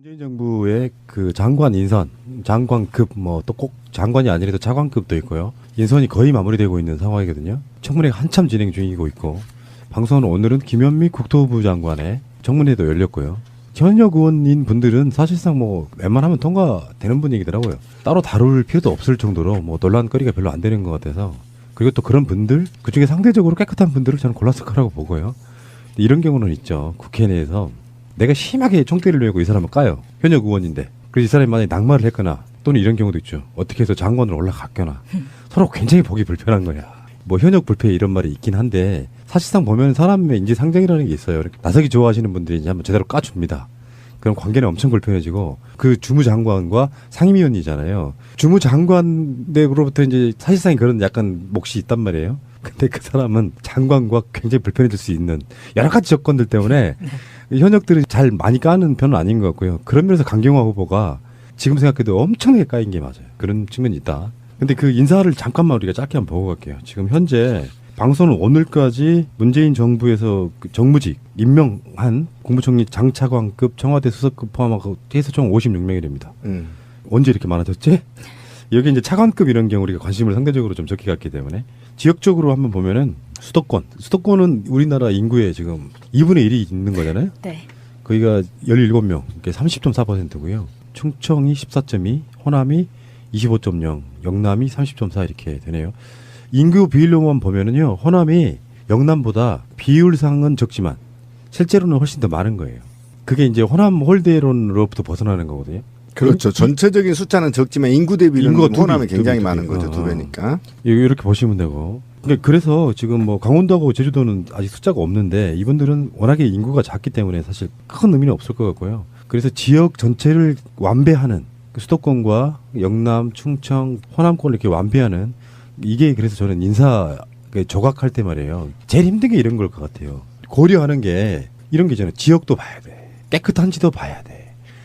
문재인 정부의 그 장관 인선, 장관급 뭐 또 꼭 장관이 아니라도 차관급도 있고요. 인선이 거의 마무리되고 있는 상황이거든요. 청문회가 한참 진행 중이고 있고 방송은 오늘은 김현미 국토부 장관의 청문회도 열렸고요. 현역 의원인 분들은 사실상 뭐 웬만하면 통과되는 분위기더라고요. 따로 다룰 필요도 없을 정도로 뭐 논란거리가 별로 안 되는 것 같아서 그리고 또 그런 분들 그중에 상대적으로 깨끗한 분들을 저는 골랐을 거라고 보고요. 이런 경우는 있죠. 국회 내에서 내가 심하게 총대를 내고 이 사람을 까요. 현역 의원인데. 그래서 이 사람이 만약에 낙마를 했거나 또는 이런 경우도 있죠. 어떻게 해서 장관으로 올라갔거나 서로 굉장히 보기 불편한 거야. 뭐 현역 불패 이런 말이 있긴 한데 사실상 보면 사람의 인지상정이라는 게 있어요. 이렇게 나서기 좋아하시는 분들이 이제 한번 제대로 까줍니다. 그럼 관계는 엄청 불편해지고 그 주무장관과 상임위원이잖아요. 주무장관으로부터 이제 사실상 그런 약간 몫이 있단 말이에요. 근데 그 사람은 장관과 굉장히 불편해질 수 있는 여러 가지 조건들 때문에 현역들이 잘 많이 까는 편은 아닌 것 같고요. 그런 면에서 강경화 후보가 지금 생각해도 엄청나게 까인 게 맞아요. 그런 측면이 있다. 근데 그 인사를 잠깐만 우리가 짧게 한번 보고 갈게요. 지금 현재 방송은 오늘까지 문재인 정부에서 그 정무직 임명한 국무총리 장차관급 청와대 수석급 포함하고 해서 총 56명이 됩니다. 언제 이렇게 많아졌지? 여기 이제 차관급 이런 경우 우리가 관심을 상대적으로 좀 적게 갖기 때문에 지역적으로 한번 보면은 수도권은 우리나라 인구의 지금 2분의 1이 있는 거잖아요. 네. 거기가 17명, 30.4%고요. 충청이 14.2, 호남이 25.0, 영남이 30.4 이렇게 되네요. 인구 비율로만 보면은요, 호남이 영남보다 비율상은 적지만 실제로는 훨씬 더 많은 거예요. 그게 이제 호남 홀대론으로부터 벗어나는 거거든요. 그렇죠. 전체적인 숫자는 적지만 인구 대비는 호남이 굉장히 많은 거죠. 두 배니까. 이렇게 보시면 되고. 그래서 지금 뭐 강원도하고 제주도는 아직 숫자가 없는데 이분들은 워낙에 인구가 작기 때문에 사실 큰 의미는 없을 것 같고요. 그래서 지역 전체를 완배하는 수도권과 영남, 충청, 호남권을 이렇게 완배하는 이게 그래서 저는 인사 조각할 때 말이에요. 제일 힘든 게 이런 걸 것 같아요. 고려하는 게 이런 게 있잖아요. 지역도 봐야 돼. 깨끗한지도 봐야 돼.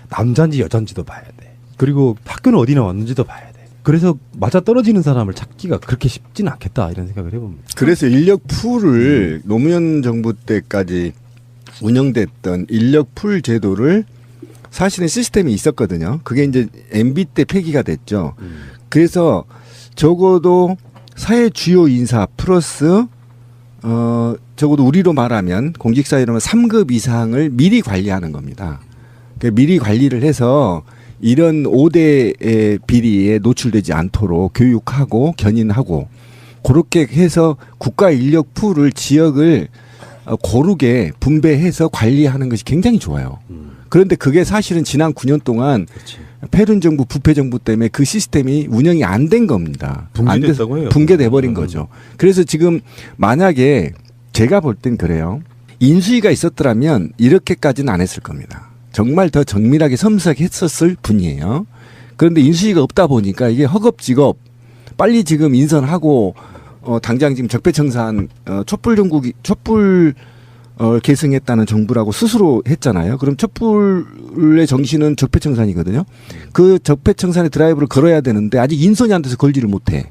남자인지 여자인지도 봐야 돼. 그리고 학교는 어디 나왔는지도 봐야 돼. 그래서 맞아 떨어지는 사람을 찾기가 그렇게 쉽지는 않겠다 이런 생각을 해봅니다. 그래서 인력 풀을 노무현 정부 때까지 운영됐던 인력 풀 제도를 사실은 시스템이 있었거든요. 그게 이제 MB 때 폐기가 됐죠. 그래서 적어도 사회 주요 인사 플러스 적어도 우리로 말하면 공직사회로는 3급 이상을 미리 관리하는 겁니다. 그러니까 미리 관리를 해서 이런 5대의 비리에 노출되지 않도록 교육하고 견인하고 그렇게 해서 국가 인력 풀을 지역을 고르게 분배해서 관리하는 것이 굉장히 좋아요. 그런데 그게 사실은 지난 9년 동안 패륜 정부, 부패 정부 때문에 그 시스템이 운영이 안 된 겁니다. 붕괴됐다고 해요. 붕괴돼 버린 거죠. 그래서 지금 만약에 제가 볼 땐 그래요. 인수위가 있었더라면 이렇게까지는 안 했을 겁니다. 정말 더 정밀하게 섬세하게 했었을 분이에요. 그런데 인수위가 없다 보니까 이게 허겁지겁 빨리 지금 인선하고 당장 지금 적폐청산 촛불 계승했다는 정부라고 스스로 했잖아요. 그럼 촛불의 정신은 적폐청산이거든요. 그 적폐청산의 드라이브를 걸어야 되는데 아직 인선이 안 돼서 걸지를 못해.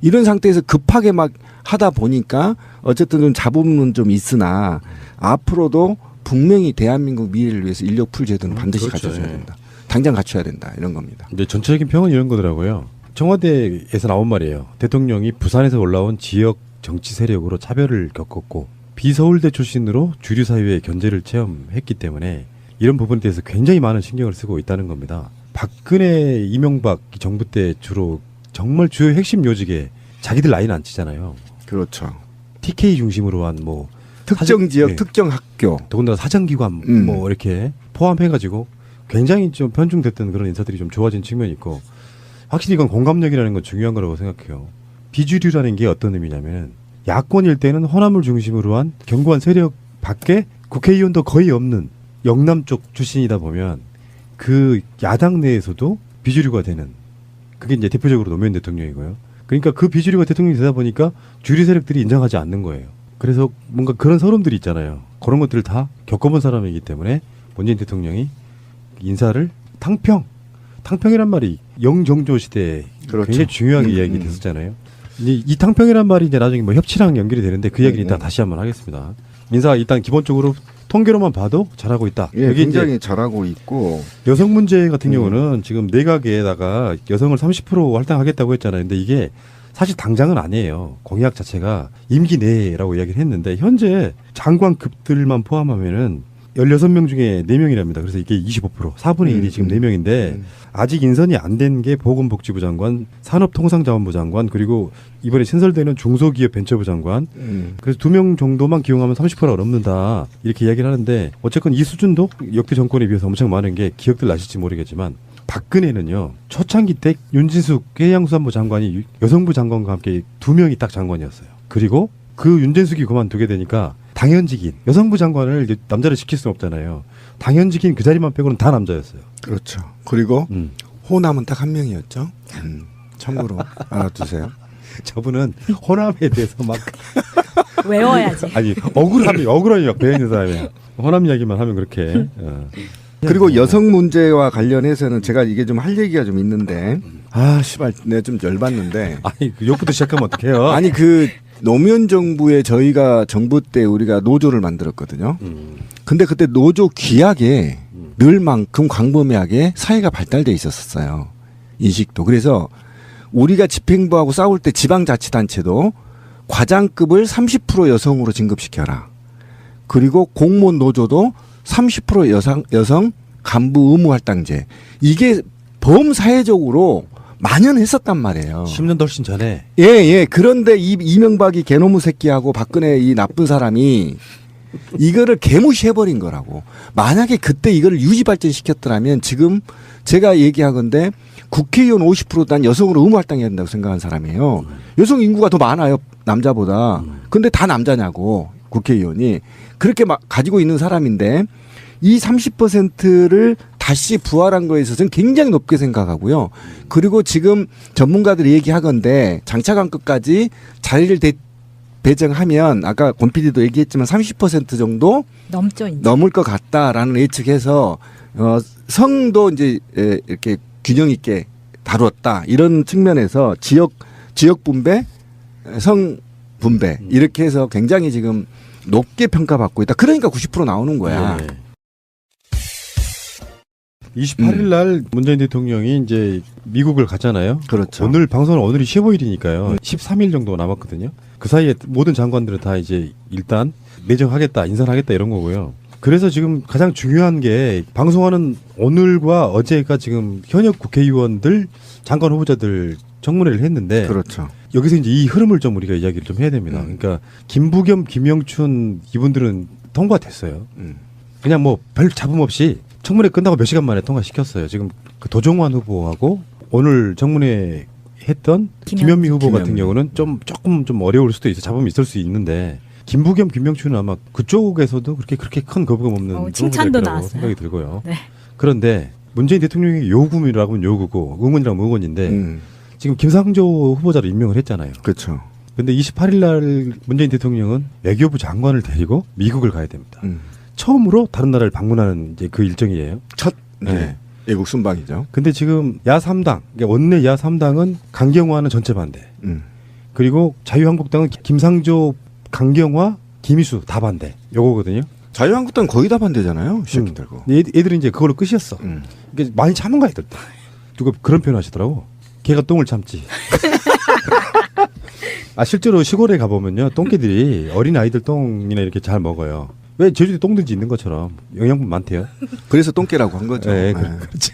이런 상태에서 급하게 막 하다 보니까 어쨌든 좀 잡음은 좀 있으나 앞으로도 분명히 대한민국 미래를 위해서 인력풀 제도는 반드시 그렇죠. 갖춰줘야 된다. 당장 갖춰야 된다. 이런 겁니다. 근데 전체적인 평은 이런 거더라고요. 청와대에서 나온 말이에요. 대통령이 부산에서 올라온 지역 정치 세력으로 차별을 겪었고 비서울대 출신으로 주류 사회의 견제를 체험했기 때문에 이런 부분에 대해서 굉장히 많은 신경을 쓰고 있다는 겁니다. 박근혜, 이명박 정부 때 주로 정말 주요 핵심 요직에 자기들 라인 안 치잖아요. 그렇죠. TK 중심으로 한 뭐 특정 지역, 네. 특정 학교. 더군다나 사정기관 뭐 이렇게 포함해가지고 굉장히 좀 편중됐던 그런 인사들이 좀 좋아진 측면이 있고 확실히 이건 공감력이라는 건 중요한 거라고 생각해요. 비주류라는 게 어떤 의미냐면 야권일 때는 호남을 중심으로 한 견고한 세력 밖에 국회의원도 거의 없는 영남 쪽 출신이다 보면 그 야당 내에서도 비주류가 되는 그게 이제 대표적으로 노무현 대통령이고요. 그러니까 그 비주류가 대통령이 되다 보니까 주류 세력들이 인정하지 않는 거예요. 그래서 뭔가 그런 서름들이 있잖아요. 그런 것들을 다 겪어본 사람이기 때문에 문재인 대통령이 인사를 탕평이란 말이 영정조 시대에 그렇죠. 굉장히 중요하게 이야기 됐었잖아요. 이 탕평이란 말이 이제 나중에 뭐 협치랑 연결이 되는데 그 이야기는 이따 다시 한번 하겠습니다. 인사가 일단 기본적으로 통계로만 봐도 잘하고 있다. 예, 여기 굉장히 이제 잘하고 있고 여성 문제 같은 경우는 지금 내각에다가 여성을 30% 할당하겠다고 했잖아요. 근데 이게 사실 당장은 아니에요. 공약 자체가 임기 내라고 이야기를 했는데 현재 장관급들만 포함하면은 16명 중에 4명이랍니다. 그래서 이게 25%, 4분의 1이 지금 4명인데 아직 인선이 안 된 게 보건복지부 장관, 산업통상자원부 장관, 그리고 이번에 신설되는 중소기업벤처부 장관. 그래서 2명 정도만 기용하면 30%가 넘는다. 이렇게 이야기를 하는데 어쨌건 이 수준도 역대 정권에 비해서 엄청 많은 게 기억들 나실지 모르겠지만 박근혜는요. 초창기 때 윤진숙 해양수산부 장관이 여성부 장관과 함께 2명이 딱 장관이었어요. 그리고 그 윤진숙이 그만두게 되니까 당연직인 여성부 장관을 이제 남자를 시킬 수는 없잖아요. 당연직인 그 자리만 빼고는 다 남자였어요. 그렇죠. 그리고 호남은 딱 한 명이었죠. 참고로 알아두세요. 저분은 호남에 대해서 막 외워야지. 아니 억울함이 막 배어 있는 사람이에요. 호남 이야기만 하면 그렇게. 그리고 여성 문제와 관련해서는 제가 이게 좀 할 얘기가 좀 있는데 아 씨발 내가 좀 열받는데 아니 그 욕부터 시작하면 어떡해요? 아니 그 노무현 정부에 저희가 정부 때 우리가 노조를 만들었거든요. 근데 그때 노조 규약에 늘만큼 광범위하게 사회가 발달돼 있었어요. 인식도. 그래서 우리가 집행부하고 싸울 때 지방자치단체도 과장급을 30% 여성으로 진급시켜라. 그리고 공무원 노조도 30% 여성 간부 의무할당제. 이게 범사회적으로 만연했었단 말이에요. 10년도 훨씬 전에. 예. 그런데 이명박이 개노무 새끼하고 박근혜 이 나쁜 사람이 이거를 개무시해버린 거라고. 만약에 그때 이거를 유지 발전시켰더라면 지금 제가 얘기하건데 국회의원 50%난 여성으로 의무할당해야 된다고 생각하는 사람이에요. 여성 인구가 더 많아요. 남자보다. 근데 다 남자냐고 국회의원이. 그렇게 막 가지고 있는 사람인데 이 30%를 다시 부활한 거에 있어서는 굉장히 높게 생각하고요. 그리고 지금 전문가들이 얘기하건데 장차관급까지 자리를 배정하면 아까 권 PD도 얘기했지만 30% 정도 넘죠, 이제. 넘을 것 같다라는 예측해서 성도 이제 이렇게 균형 있게 다루었다 이런 측면에서 지역 분배, 성 분배 이렇게 해서 굉장히 지금 높게 평가받고 있다. 그러니까 90% 나오는 거야. 네. 28일 날 문재인 대통령이 이제 미국을 갔잖아요. 그렇죠. 오늘 방송은 오늘이 15일이니까요. 13일 정도 남았거든요. 그 사이에 모든 장관들은 다 이제 일단 내정하겠다, 인선하겠다 이런 거고요. 그래서 지금 가장 중요한 게 방송하는 오늘과 어제가 지금 현역 국회의원들, 장관 후보자들 청문회를 했는데 그렇죠. 여기서 이제 이 흐름을 좀 우리가 이야기를 좀 해야 됩니다. 그러니까 김부겸, 김영춘 이분들은 통과됐어요. 그냥 뭐 별 잡음 없이 청문회 끝나고 몇 시간 만에 통과시켰어요. 지금 그 도종환 후보하고 오늘 청문회 했던 김현미 후보 같은 경우는 조금 좀 어려울 수도 있어. 잡음이 있을 수 있는데 김부겸, 김명춘은 아마 그쪽에서도 그렇게 큰 거부감 없는 칭찬도 후보들이라고 나왔어요. 생각이 들고요. 네. 그런데 문재인 대통령의 요구이라고 하면 요구고 응원이라면 응원인데 지금 김상조 후보자를 임명을 했잖아요. 그렇죠. 근데 28일 날 문재인 대통령은 외교부 장관을 데리고 미국을 가야 됩니다. 처음으로 다른 나라를 방문하는 이제 그 일정이에요. 첫 네. 외국 순방이죠. 근데 지금 야3당, 그러니까 원내 야3당은 강경화는 전체 반대. 그리고 자유한국당은 김상조, 강경화, 김희수 다 반대. 요거거든요. 자유한국당 거의 다 반대잖아요. 새끼들 거. 애들은 이제 그걸로 끝이었어. 그러니까 많이 참은 거야, 애들. 누가 그런 표현 하시더라고. 걔가 똥을 참지. 아, 실제로 시골에 가보면요. 똥개들이 어린 아이들 똥이나 이렇게 잘 먹어요. 왜 제주도에 똥든지 있는 것처럼 영양분 많대요. 그래서 똥개라고 한 거죠. 네, 그렇지.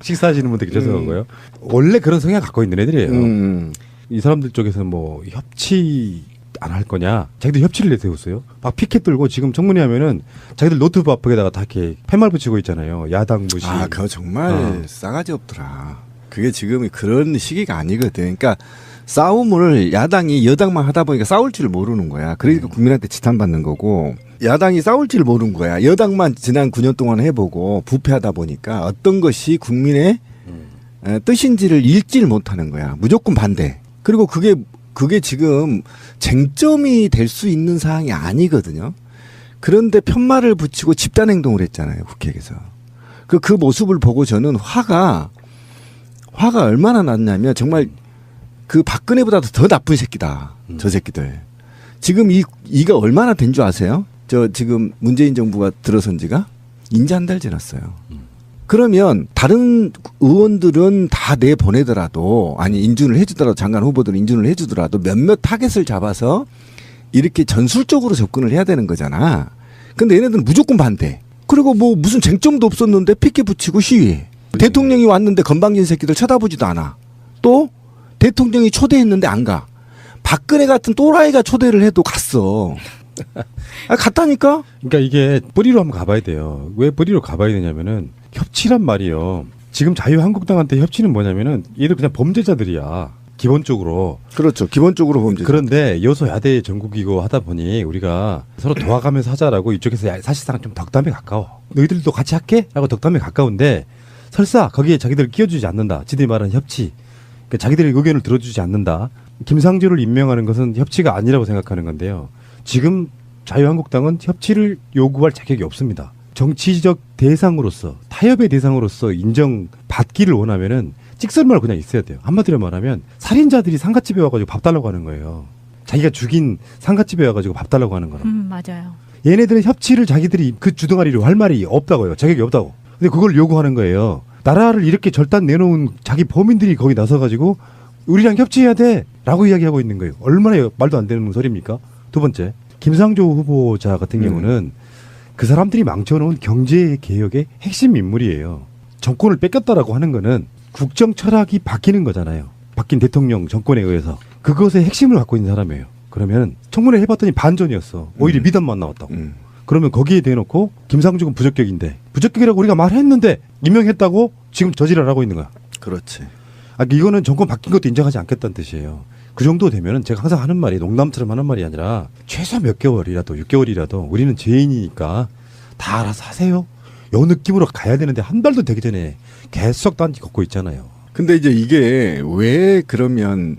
식사하시는 분들 죄송하고요. 원래 그런 성향 갖고 있는 애들이에요. 이 사람들 쪽에서는 뭐 협치 안 할 거냐. 자기들 협치를 내세웠어요. 막 피켓 들고 지금 청문회 하면은 자기들 노트북 앞에다가 다 이렇게 팻말 붙이고 있잖아요. 야당 무시. 아, 그거 정말 싸가지 없더라. 그게 지금 그런 시기가 아니거든. 그러니까 싸움을 야당이 여당만 하다 보니까 싸울 줄 모르는 거야. 그러니까 국민한테 지탄받는 거고 야당이 싸울 줄 모르는 거야. 여당만 지난 9년 동안 해보고 부패하다 보니까 어떤 것이 국민의 뜻인지를 읽지를 못하는 거야. 무조건 반대. 그리고 그게 지금 쟁점이 될 수 있는 사항이 아니거든요. 그런데 편말을 붙이고 집단행동을 했잖아요. 국회에서. 그 모습을 보고 저는 화가 얼마나 났냐면 정말 그 박근혜보다도 더 나쁜 새끼다. 저 새끼들. 지금 이가 얼마나 된 줄 아세요? 저 지금 문재인 정부가 들어선 지가 인제 한 달 지났어요. 그러면 다른 의원들은 다 내보내더라도 아니 인준을 해주더라도 장관 후보들은 인준을 해주더라도 몇몇 타겟을 잡아서 이렇게 전술적으로 접근을 해야 되는 거잖아. 근데 얘네들은 무조건 반대. 그리고 뭐 무슨 쟁점도 없었는데 피켓 붙이고 시위해. 대통령이 왔는데 건방진 새끼들 쳐다보지도 않아. 또 대통령이 초대했는데 안 가. 박근혜 같은 또라이가 초대를 해도 갔어. 갔다니까? 그러니까 이게 뿌리로 한번 가봐야 돼요. 왜 뿌리로 가봐야 되냐면은 협치란 말이요. 지금 자유한국당한테 협치는 뭐냐면은 얘들 그냥 범죄자들이야. 기본적으로. 그렇죠. 기본적으로 범죄. 그런데 여소야대 전국이고 하다 보니 우리가 서로 도와가면서 하자라고 이쪽에서 사실상 좀 덕담에 가까워. 너희들도 같이 할게? 라고 덕담에 가까운데 설사 거기에 자기들을 끼워주지 않는다. 지들이 말하는 협치. 그러니까 자기들의 의견을 들어주지 않는다. 김상조를 임명하는 것은 협치가 아니라고 생각하는 건데요. 지금 자유한국당은 협치를 요구할 자격이 없습니다. 정치적 대상으로서 타협의 대상으로서 인정받기를 원하면은 찍설말 그냥 있어야 돼요. 한마디로 말하면 살인자들이 상갓집에 와가지고 밥 달라고 하는 거예요. 자기가 죽인 상갓집에 와가지고 밥 달라고 하는 거라. 맞아요. 얘네들은 협치를 자기들이 그 주둥아리로 할 말이 없다고요. 자격이 없다고. 근데 그걸 요구하는 거예요. 나라를 이렇게 절단 내놓은 자기 범인들이 거기 나서가지고 우리랑 협치해야 돼 라고 이야기하고 있는 거예요. 얼마나 말도 안 되는 소리입니까? 두 번째, 김상조 후보자 같은 경우는 그 사람들이 망쳐놓은 경제개혁의 핵심 인물이에요. 정권을 뺏겼다라고 하는 거는 국정 철학이 바뀌는 거잖아요. 바뀐 대통령 정권에 의해서. 그것의 핵심을 갖고 있는 사람이에요. 그러면 청문회 해봤더니 반전이었어. 오히려 미담만 나왔다고. 그러면 거기에 대놓고 김상조는 부적격인데 부적격이라고 우리가 말했는데 임명했다고 지금 저지랄 하고 있는 거야. 그렇지. 이거는 정권 바뀐 것도 인정하지 않겠다는 뜻이에요. 그 정도 되면은 제가 항상 하는 말이 농담처럼 하는 말이 아니라 최소 몇 개월이라도 6개월이라도 우리는 죄인이니까 다 알아서 하세요. 요 느낌으로 가야 되는데 한 달도 되기 전에 계속 딴지 걷고 있잖아요. 근데 이제 이게 왜 그러면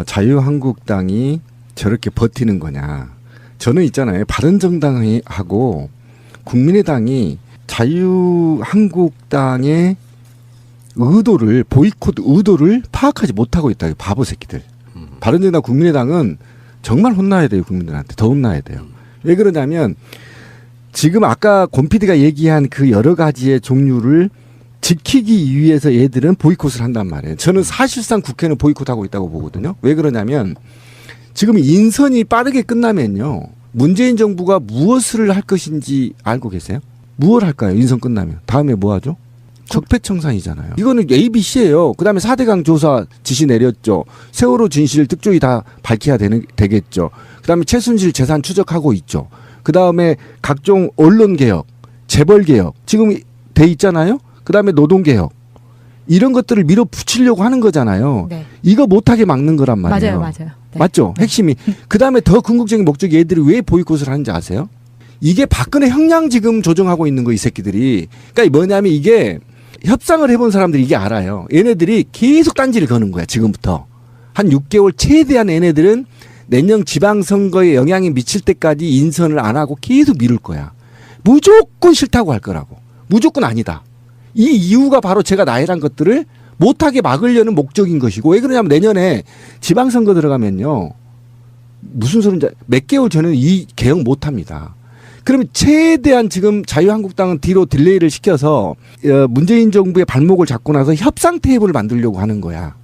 자유한국당이 저렇게 버티는 거냐. 저는 있잖아요. 바른정당하고 국민의당이 자유한국당의 의도를 보이콧 의도를 파악하지 못하고 있다. 바보 새끼들. 바른정당 국민의당은 정말 혼나야 돼요. 국민들한테 더 혼나야 돼요. 왜 그러냐면 지금 아까 권 PD가 얘기한 그 여러 가지의 종류를 지키기 위해서 얘들은 보이콧을 한단 말이에요. 저는 사실상 국회는 보이콧하고 있다고 보거든요. 왜 그러냐면 지금 인선이 빠르게 끝나면요. 문재인 정부가 무엇을 할 것인지 알고 계세요? 무엇을 할까요? 인선 끝나면. 다음에 뭐 하죠? 적폐청산이잖아요. 이거는 ABC예요. 그다음에 4대강 조사 지시 내렸죠. 세월호 진실 특조위 다 밝혀야 되겠죠. 그다음에 최순실 재산 추적하고 있죠. 그다음에 각종 언론개혁, 재벌개혁 지금 돼 있잖아요. 그다음에 노동개혁 이런 것들을 밀어붙이려고 하는 거잖아요. 네. 이거 못하게 막는 거란 말이에요. 맞아요. 네. 맞죠? 핵심이. 그다음에 더 궁극적인 목적이 얘들이 왜 보이콧을 하는지 아세요? 이게 박근혜 형량 지금 조정하고 있는 거 이 새끼들이. 그러니까 뭐냐면 이게 협상을 해본 사람들이 이게 알아요. 얘네들이 계속 딴지를 거는 거야. 지금부터. 한 6개월 최대한 얘네들은 내년 지방선거에 영향이 미칠 때까지 인선을 안 하고 계속 미룰 거야. 무조건 싫다고 할 거라고. 무조건 아니다. 이 이유가 바로 제가 나열한 것들을 못하게 막으려는 목적인 것이고 왜 그러냐면 내년에 지방선거 들어가면요. 무슨 소리인지 몇 개월 전에는 이 개혁 못합니다. 그러면 최대한 지금 자유한국당은 뒤로 딜레이를 시켜서 문재인 정부의 발목을 잡고 나서 협상 테이블을 만들려고 하는 거야.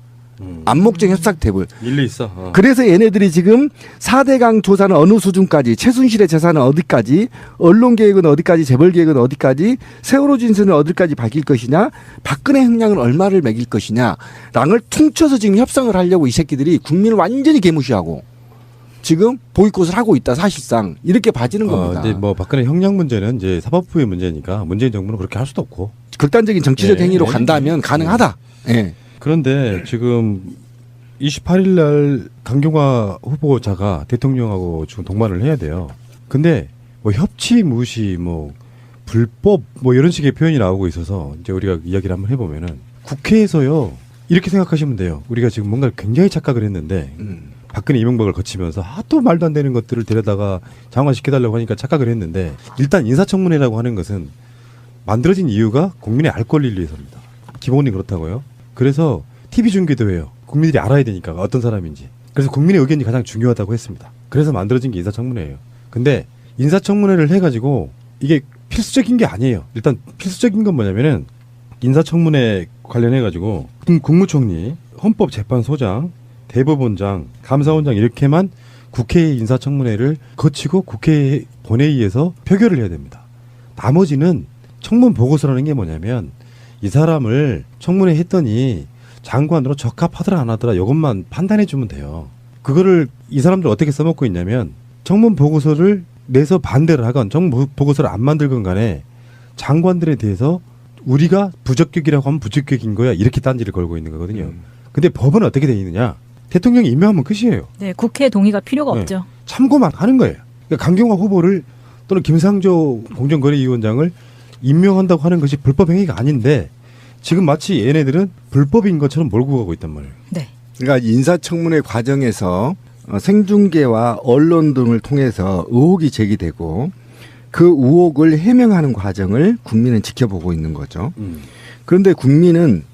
암묵적 협상 테이블. 일리 있어. 그래서 얘네들이 지금 4대강 조사는 어느 수준까지, 최순실의 재산은 어디까지, 언론개혁은 어디까지, 재벌개혁은 어디까지, 세월호 진술은 어디까지 밝힐 것이냐, 박근혜 형량은 얼마를 매길 것이냐, 랑을 퉁쳐서 지금 협상을 하려고 이 새끼들이 국민을 완전히 개무시하고 지금 보이콧을 하고 있다. 사실상 이렇게 봐지는 겁니다. 근데 뭐 박근혜 형량 문제는 이제 사법부의 문제니까 문재인 정부는 그렇게 할 수도 없고 극단적인 정치적 네, 행위로 네, 간다면 가능하다. 예. 그런데 지금 28일 날 강경화 후보자가 대통령하고 지금 동반을 해야 돼요. 근데 뭐 협치 무시 뭐 불법 뭐 이런 식의 표현이 나오고 있어서 이제 우리가 이야기를 한번 해보면은 국회에서요 이렇게 생각하시면 돼요. 우리가 지금 뭔가 굉장히 착각을 했는데 박근혜 이명박을 거치면서 또 말도 안 되는 것들을 데려다가 장관시켜달라고 하니까 착각을 했는데 일단 인사청문회라고 하는 것은 만들어진 이유가 국민의 알 권리를 위해서입니다. 기본이 그렇다고요. 그래서 TV 중계도 해요. 국민들이 알아야 되니까 어떤 사람인지. 그래서 국민의 의견이 가장 중요하다고 했습니다. 그래서 만들어진 게 인사청문회예요. 근데 인사청문회를 해가지고 이게 필수적인 게 아니에요. 일단 필수적인 건 뭐냐면은 인사청문회 관련해가지고 국무총리, 헌법재판소장, 대법원장, 감사원장 이렇게만 국회 인사청문회를 거치고 국회 본회의에서 표결을 해야 됩니다. 나머지는 청문 보고서라는 게 뭐냐면 이 사람을 청문회 했더니 장관으로 적합하더라 안 하더라 이것만 판단해 주면 돼요. 그거를 이 사람들 어떻게 써먹고 있냐면 청문 보고서를 내서 반대를 하건 청문 보고서를 안 만들건 간에 장관들에 대해서 우리가 부적격이라고 하면 부적격인 거야 이렇게 딴지를 걸고 있는 거거든요. 근데 법은 어떻게 돼 있느냐? 대통령이 임명하면 끝이에요. 네, 국회 동의가 필요가 네. 없죠. 참고만 하는 거예요. 그러니까 강경화 후보를 또는 김상조 공정거래위원장을 임명한다고 하는 것이 불법 행위가 아닌데 지금 마치 얘네들은 불법인 것처럼 몰고 가고 있단 말이에요. 네. 그러니까 인사청문회 과정에서 생중계와 언론 등을 통해서 의혹이 제기되고 그 의혹을 해명하는 과정을 국민은 지켜보고 있는 거죠. 그런데 국민은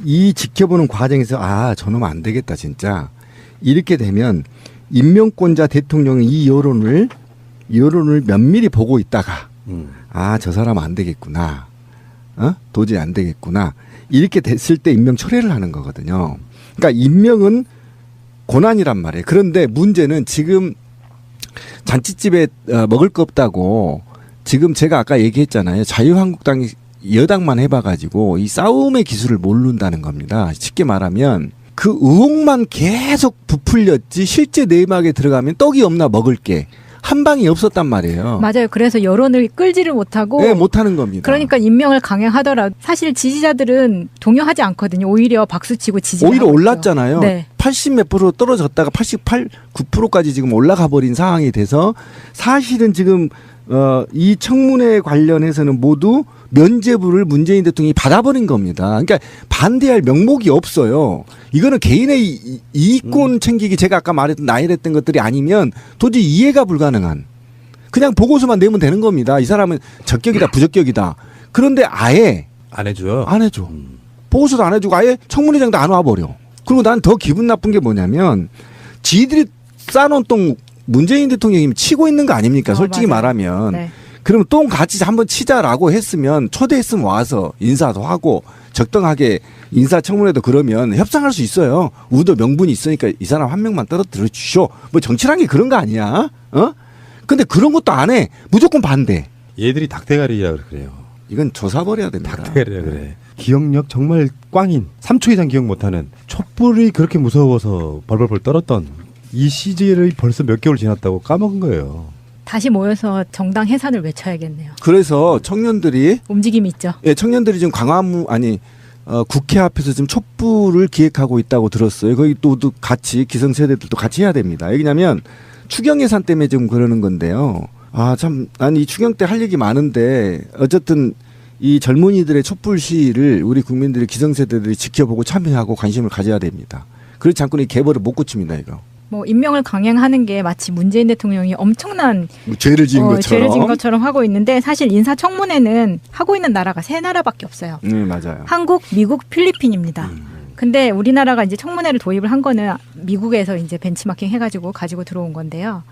이 지켜보는 과정에서 아 저놈 안 되겠다 진짜 이렇게 되면 임명권자 대통령이 이 여론을 면밀히 보고 있다가 아 저 사람 안 되겠구나 도저히 안 되겠구나 이렇게 됐을 때 임명 철회를 하는 거거든요. 그러니까 임명은 고난이란 말이에요. 그런데 문제는 지금 잔치집에 먹을 거 없다고 지금 제가 아까 얘기했잖아요. 자유한국당이 여당만 해봐가지고 이 싸움의 기술을 모른다는 겁니다. 쉽게 말하면 그 의혹만 계속 부풀렸지 실제 내막에 들어가면 떡이 없나 먹을 게 한 방이 없었단 말이에요. 맞아요. 그래서 여론을 끌지를 못하고 네, 못하는 겁니다. 그러니까 임명을 강행하더라도 사실 지지자들은 동요하지 않거든요. 오히려 박수치고 지지를 오히려 하고 올랐잖아요. 있죠. 네. 80 몇 프로 떨어졌다가 88, 9%까지 지금 올라가 버린 상황이 돼서 사실은 지금 이 청문회 관련해서는 모두 면죄부를 문재인 대통령이 받아버린 겁니다. 그러니까 반대할 명목이 없어요. 이거는 개인의 이익권 챙기기 제가 아까 말했던 나열했던 것들이 아니면 도저히 이해가 불가능한 그냥 보고서만 내면 되는 겁니다. 이 사람은 적격이다 부적격이다. 그런데 아예 안 해줘요. 안 해줘. 보고서도 안 해주고 아예 청문회장도 안 와버려. 그리고 난 더 기분 나쁜 게 뭐냐면 지들이 싸놓은 똥 문재인 대통령이 치고 있는 거 아닙니까? 솔직히 맞아요. 말하면. 네. 그러면 똥 같이 한번 치자라고 했으면 초대했으면 와서 인사도 하고 적당하게 인사청문회도 그러면 협상할 수 있어요. 우도 명분이 있으니까 이 사람 한 명만 떨어뜨려 주쇼. 뭐 정치란 게 그런 거 아니야? 근데 그런 것도 안 해. 무조건 반대. 얘들이 닭대가리라 그래요. 이건 조사버려야 됩니다. 닭대가리라 그래. 기억력 정말 꽝인 3초 이상 기억 못하는 촛불이 그렇게 무서워서 벌벌벌 떨었던 이 시절이 벌써 몇 개월 지났다고 까먹은 거예요. 다시 모여서 정당 해산을 외쳐야겠네요. 그래서 청년들이 움직임이 있죠. 예, 청년들이 지금 국회 앞에서 지금 촛불을 기획하고 있다고 들었어요. 거기 또 같이 기성세대들도 같이 해야 됩니다. 왜냐하면 추경 예산 때문에 지금 그러는 건데요. 아, 참, 난 이 추경 때 할 얘기 많은데 어쨌든 이 젊은이들의 촛불 시위를 우리 국민들이 기성세대들이 지켜보고 참여하고 관심을 가져야 됩니다. 그렇지 않고는 이 개벌을 못 고칩니다, 이거. 뭐 임명을 강행하는 게 마치 문재인 대통령이 엄청난 죄를 지은 것처럼. 죄를 지은 것처럼 하고 있는데 사실 인사청문회는 하고 있는 나라가 3나라밖에 없어요. 맞아요. 한국, 미국, 필리핀입니다. 근데 우리나라가 이제 청문회를 도입을 한 거는 미국에서 이제 벤치마킹 해가지고 가지고 들어온 건데요.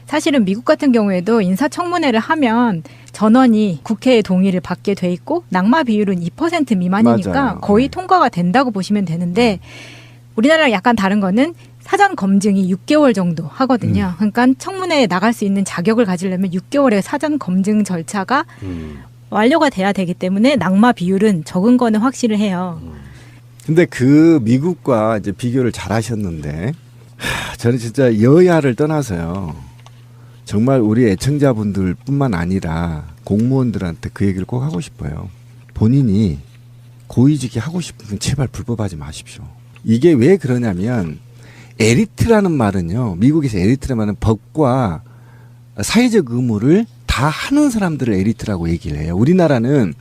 사실은 미국 같은 경우에도 인사청문회를 하면 전원이 국회의 동의를 받게 돼 있고 낙마 비율은 2% 미만이니까 맞아요. 거의 통과가 된다고 보시면 되는데 우리나라랑 약간 다른 거는 사전 검증이 6개월 정도 하거든요. 그러니까 청문회에 나갈 수 있는 자격을 가지려면 6개월의 사전 검증 절차가 완료가 돼야 되기 때문에 낙마 비율은 적은 거는 확실해요. 근데 그 미국과 이제 비교를 잘 하셨는데 저는 진짜 여야를 떠나서요. 정말 우리 애청자분들뿐만 아니라 공무원들한테 그 얘기를 꼭 하고 싶어요. 본인이 고위직이 하고 싶으면 제발 불법하지 마십시오. 이게 왜 그러냐면 에리트라는 말은요. 미국에서 에리트라는 말은 법과 사회적 의무를 다 하는 사람들을 에리트라고 얘기를 해요. 우리나라는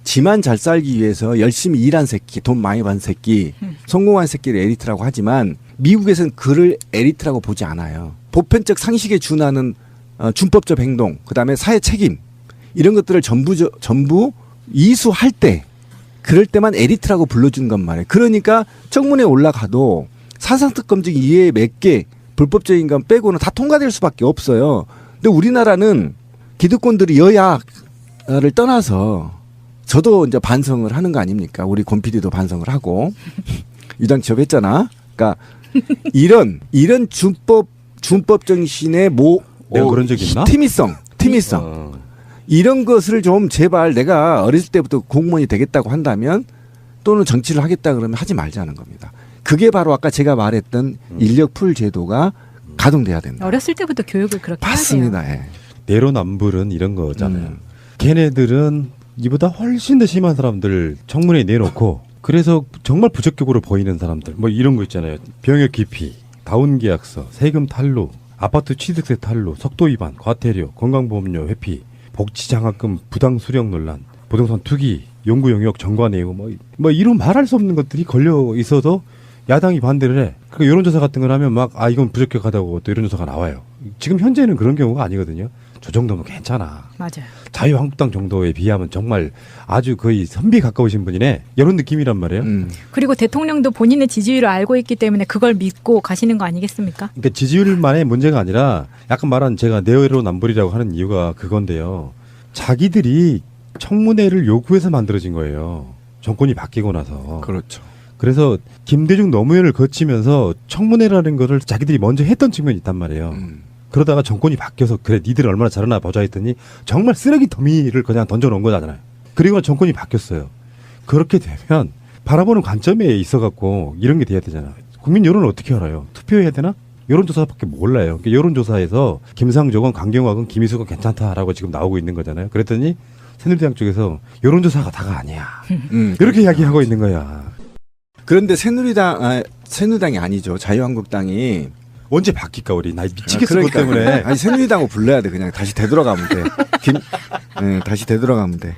지만 잘 살기 위해서 열심히 일한 새끼, 돈 많이 번 새끼, 성공한 새끼를 에리트라고 하지만 미국에서는 그를 에리트라고 보지 않아요. 보편적 상식에 준하는 준법적 행동, 그다음에 사회 책임 이런 것들을 전부 이수할 때 그럴 때만 에리트라고 불러주는 건 말이에요. 그러니까 청문회에 올라가도 사상특검증 이외에 몇 개 불법적인 건 빼고는 다 통과될 수밖에 없어요. 근데 우리나라는 기득권들이 여야를 떠나서 저도 이제 반성을 하는 거 아닙니까? 우리 권 PD도 반성을 하고 유당 취업했잖아. 그러니까 이런 준법 정신의 내가 그런 적 있나? 팀이성 이런 것을 좀 제발 내가 어렸을 때부터 공무원이 되겠다고 한다면 또는 정치를 하겠다 그러면 하지 말자는 겁니다. 그게 바로 아까 제가 말했던 인력풀 제도가 가동돼야 된다. 어렸을 때부터 교육을 그렇게 해야 돼요. 맞습니다. 예. 내로남불은 이런 거잖아요. 걔네들은 이보다 훨씬 더 심한 사람들 청문회에 내놓고 그래서 정말 부적격으로 보이는 사람들 뭐 이런 거 있잖아요. 병역 기피, 다운계약서, 세금 탈루, 아파트 취득세 탈루, 속도 위반, 과태료, 건강보험료 회피, 복지장학금 부당 수령 논란, 부동산 투기, 연구 영역 정관 내용 뭐 이런 말할 수 없는 것들이 걸려 있어도 야당이 반대를 해. 그러니까 여론조사 같은 걸 하면 막 이건 부적격하다고 또 여론조사가 나와요. 지금 현재는 그런 경우가 아니거든요. 저 정도면 괜찮아. 맞아요. 자유한국당 정도에 비하면 정말 아주 거의 선비에 가까우신 분이네. 이런 느낌이란 말이에요. 그리고 대통령도 본인의 지지율을 알고 있기 때문에 그걸 믿고 가시는 거 아니겠습니까? 그러니까 지지율만의 문제가 아니라 약간 말한 제가 내로남불이라고 하는 이유가 그건데요. 자기들이 청문회를 요구해서 만들어진 거예요. 정권이 바뀌고 나서. 그렇죠. 그래서 김대중 노무현을 거치면서 청문회라는 거를 자기들이 먼저 했던 측면이 있단 말이에요. 그러다가 정권이 바뀌어서 그래 니들 얼마나 잘하나 보자 했더니 정말 쓰레기 더미를 그냥 던져놓은 거잖아요. 그리고 정권이 바뀌었어요. 그렇게 되면 바라보는 관점에 있어갖고 이런 게 돼야 되잖아요. 국민 여론을 어떻게 알아요? 투표해야 되나? 여론조사밖에 몰라요. 그러니까 여론조사에서 김상조건 강경화건 김희수건 괜찮다라고 지금 나오고 있는 거잖아요. 그랬더니 새누리당 쪽에서 여론조사가 다가 아니야. 이렇게 이야기하고 있는 거야. 그런데 새누리당이 아니죠. 자유한국당이 언제 바뀔까 우리 나 미치겠어 그것 그러니까. 때문에. 아니 새누리당을 불러야 돼. 그냥 다시 되돌아가면 돼. 다시 되돌아가면 돼.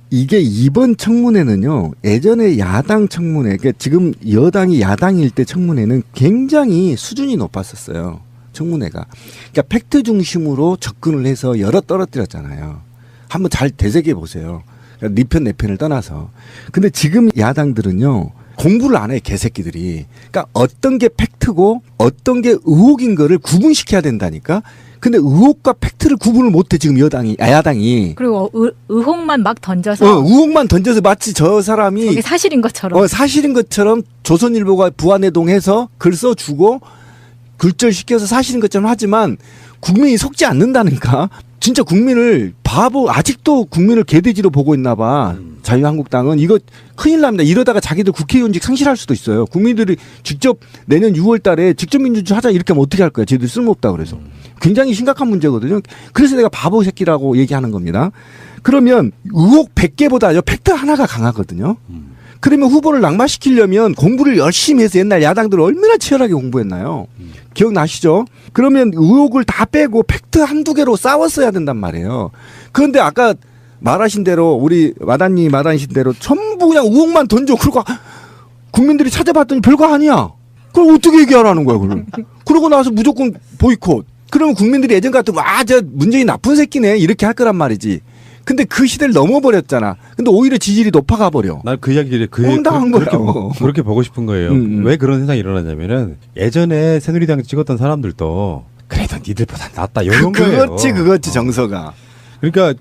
이게 이번 청문회는요. 예전에 야당 청문회, 그러니까 지금 여당이 야당일 때 청문회는 굉장히 수준이 높았었어요. 청문회가. 그러니까 팩트 중심으로 접근을 해서 열어 떨어뜨렸잖아요. 한번 잘 되새겨 보세요. 그러니까 네 편 내 편을 떠나서. 근데 지금 야당들은요. 공부를 안 해, 개새끼들이. 그러니까 어떤 게 팩트고 어떤 게 의혹인 거를 구분시켜야 된다니까. 근데 의혹과 팩트를 구분을 못해 지금 야당이. 그리고 의혹만 막 던져서 의혹만 던져서 마치 저 사람이 저게 사실인 것처럼. 사실인 것처럼 조선일보가 부안해동해서 글 써주고 글절시켜서 사실인 것처럼 하지만 국민이 속지 않는다니까. 진짜 국민을 아직도 국민을 개돼지로 보고 있나 봐. 자유한국당은 이거 큰일 납니다. 이러다가 자기들 국회의원직 상실할 수도 있어요. 국민들이 직접 내년 6월 달에 직접 민주주의 하자 이렇게 하면 어떻게 할 거야. 쟤들 쓸모없다 그래서. 굉장히 심각한 문제거든요. 그래서 내가 바보 새끼라고 얘기하는 겁니다. 그러면 의혹 100개보다 팩트 하나가 강하거든요. 그러면 후보를 낙마시키려면 공부를 열심히 해서 옛날 야당들 얼마나 치열하게 공부했나요? 기억나시죠? 그러면 의혹을 다 빼고 팩트 한두 개로 싸웠어야 된단 말이에요. 그런데 아까 말하신 대로 우리 마단님 말하신 대로 전부 그냥 의혹만 던져. 그러고 국민들이 찾아봤더니 별거 아니야. 그럼 어떻게 얘기하라는 거야, 그럼. 그러고 나서 무조건 보이콧. 그러면 국민들이 예전 같으면 저 문재인 나쁜 새끼네 이렇게 할 거란 말이지. 근데 그 시대를 넘어버렸잖아. 근데 오히려 지지율이 높아가 버려. 난 그 이야기를 황당한 거야. 그렇게 보고 싶은 거예요. 왜 그런 현상이 일어나냐면은 예전에 새누리당 찍었던 사람들도 그래도 니들보다 낫다 이런 거예요. 그거지 정서가. 그러니까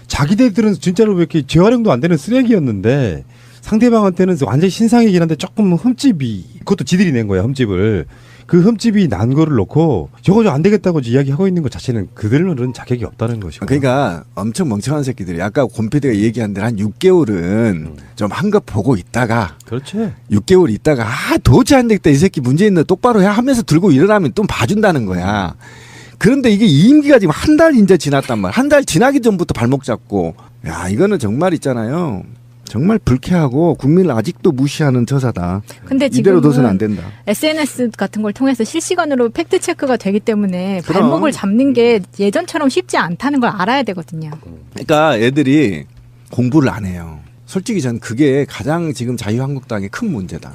자기들은 진짜로 왜 이렇게 재활용도 안 되는 쓰레기였는데 상대방한테는 완전히 신상이긴 한데 조금 흠집이 그것도 지들이 낸 거야 흠집을. 그 흠집이 난 거를 놓고 저거 안 되겠다고 이야기하고 있는 것 자체는 그들은 자격이 없다는 것이고. 그러니까 엄청 멍청한 새끼들이 아까 권 PD가 얘기한 대로 한 6개월은 좀 한껏 보고 있다가 그렇지. 6개월 있다가 도저히 안 되겠다 이 새끼 문제 있는 똑바로 해 하면서 들고 일어나면 또 봐준다는 거야. 그런데 이게 임기가 지금 한 달 이제 지났단 말이야. 한 달 지나기 전부터 발목 잡고 이거는 정말 있잖아요. 정말 불쾌하고 국민을 아직도 무시하는 처사다. 근데 이대로 둬서는 안 된다. SNS 같은 걸 통해서 실시간으로 팩트 체크가 되기 때문에 그럼. 발목을 잡는 게 예전처럼 쉽지 않다는 걸 알아야 되거든요. 그러니까 애들이 공부를 안 해요. 솔직히 전 그게 가장 지금 자유한국당의 큰 문제다.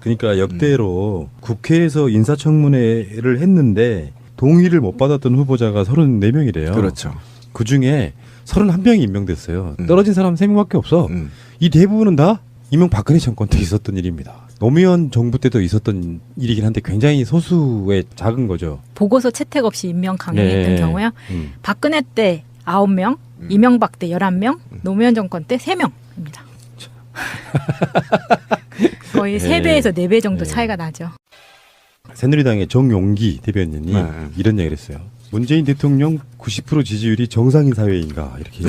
그러니까 역대로 국회에서 인사청문회를 했는데 동의를 못 받았던 후보자가 34명이래요. 그렇죠. 그중에 31명이 임명됐어요. 떨어진 사람 3명밖에 없어. 이 대부분은 다 이명박근혜 정권 때 있었던 일입니다. 노무현 정부 때도 있었던 일이긴 한데 굉장히 소수의 작은 거죠. 보고서 채택 없이 임명 강행했던 네. 경우요. 박근혜 때 9명, 이명박 때 11명, 노무현 정권 때 3명입니다. 거의 3배에서 4배 정도 차이가 나죠. 새누리당의 정용기 대변인이 네. 이런 얘기를 했어요. 문재인 대통령 90% 지지율이 정상인 사회인가 이렇게.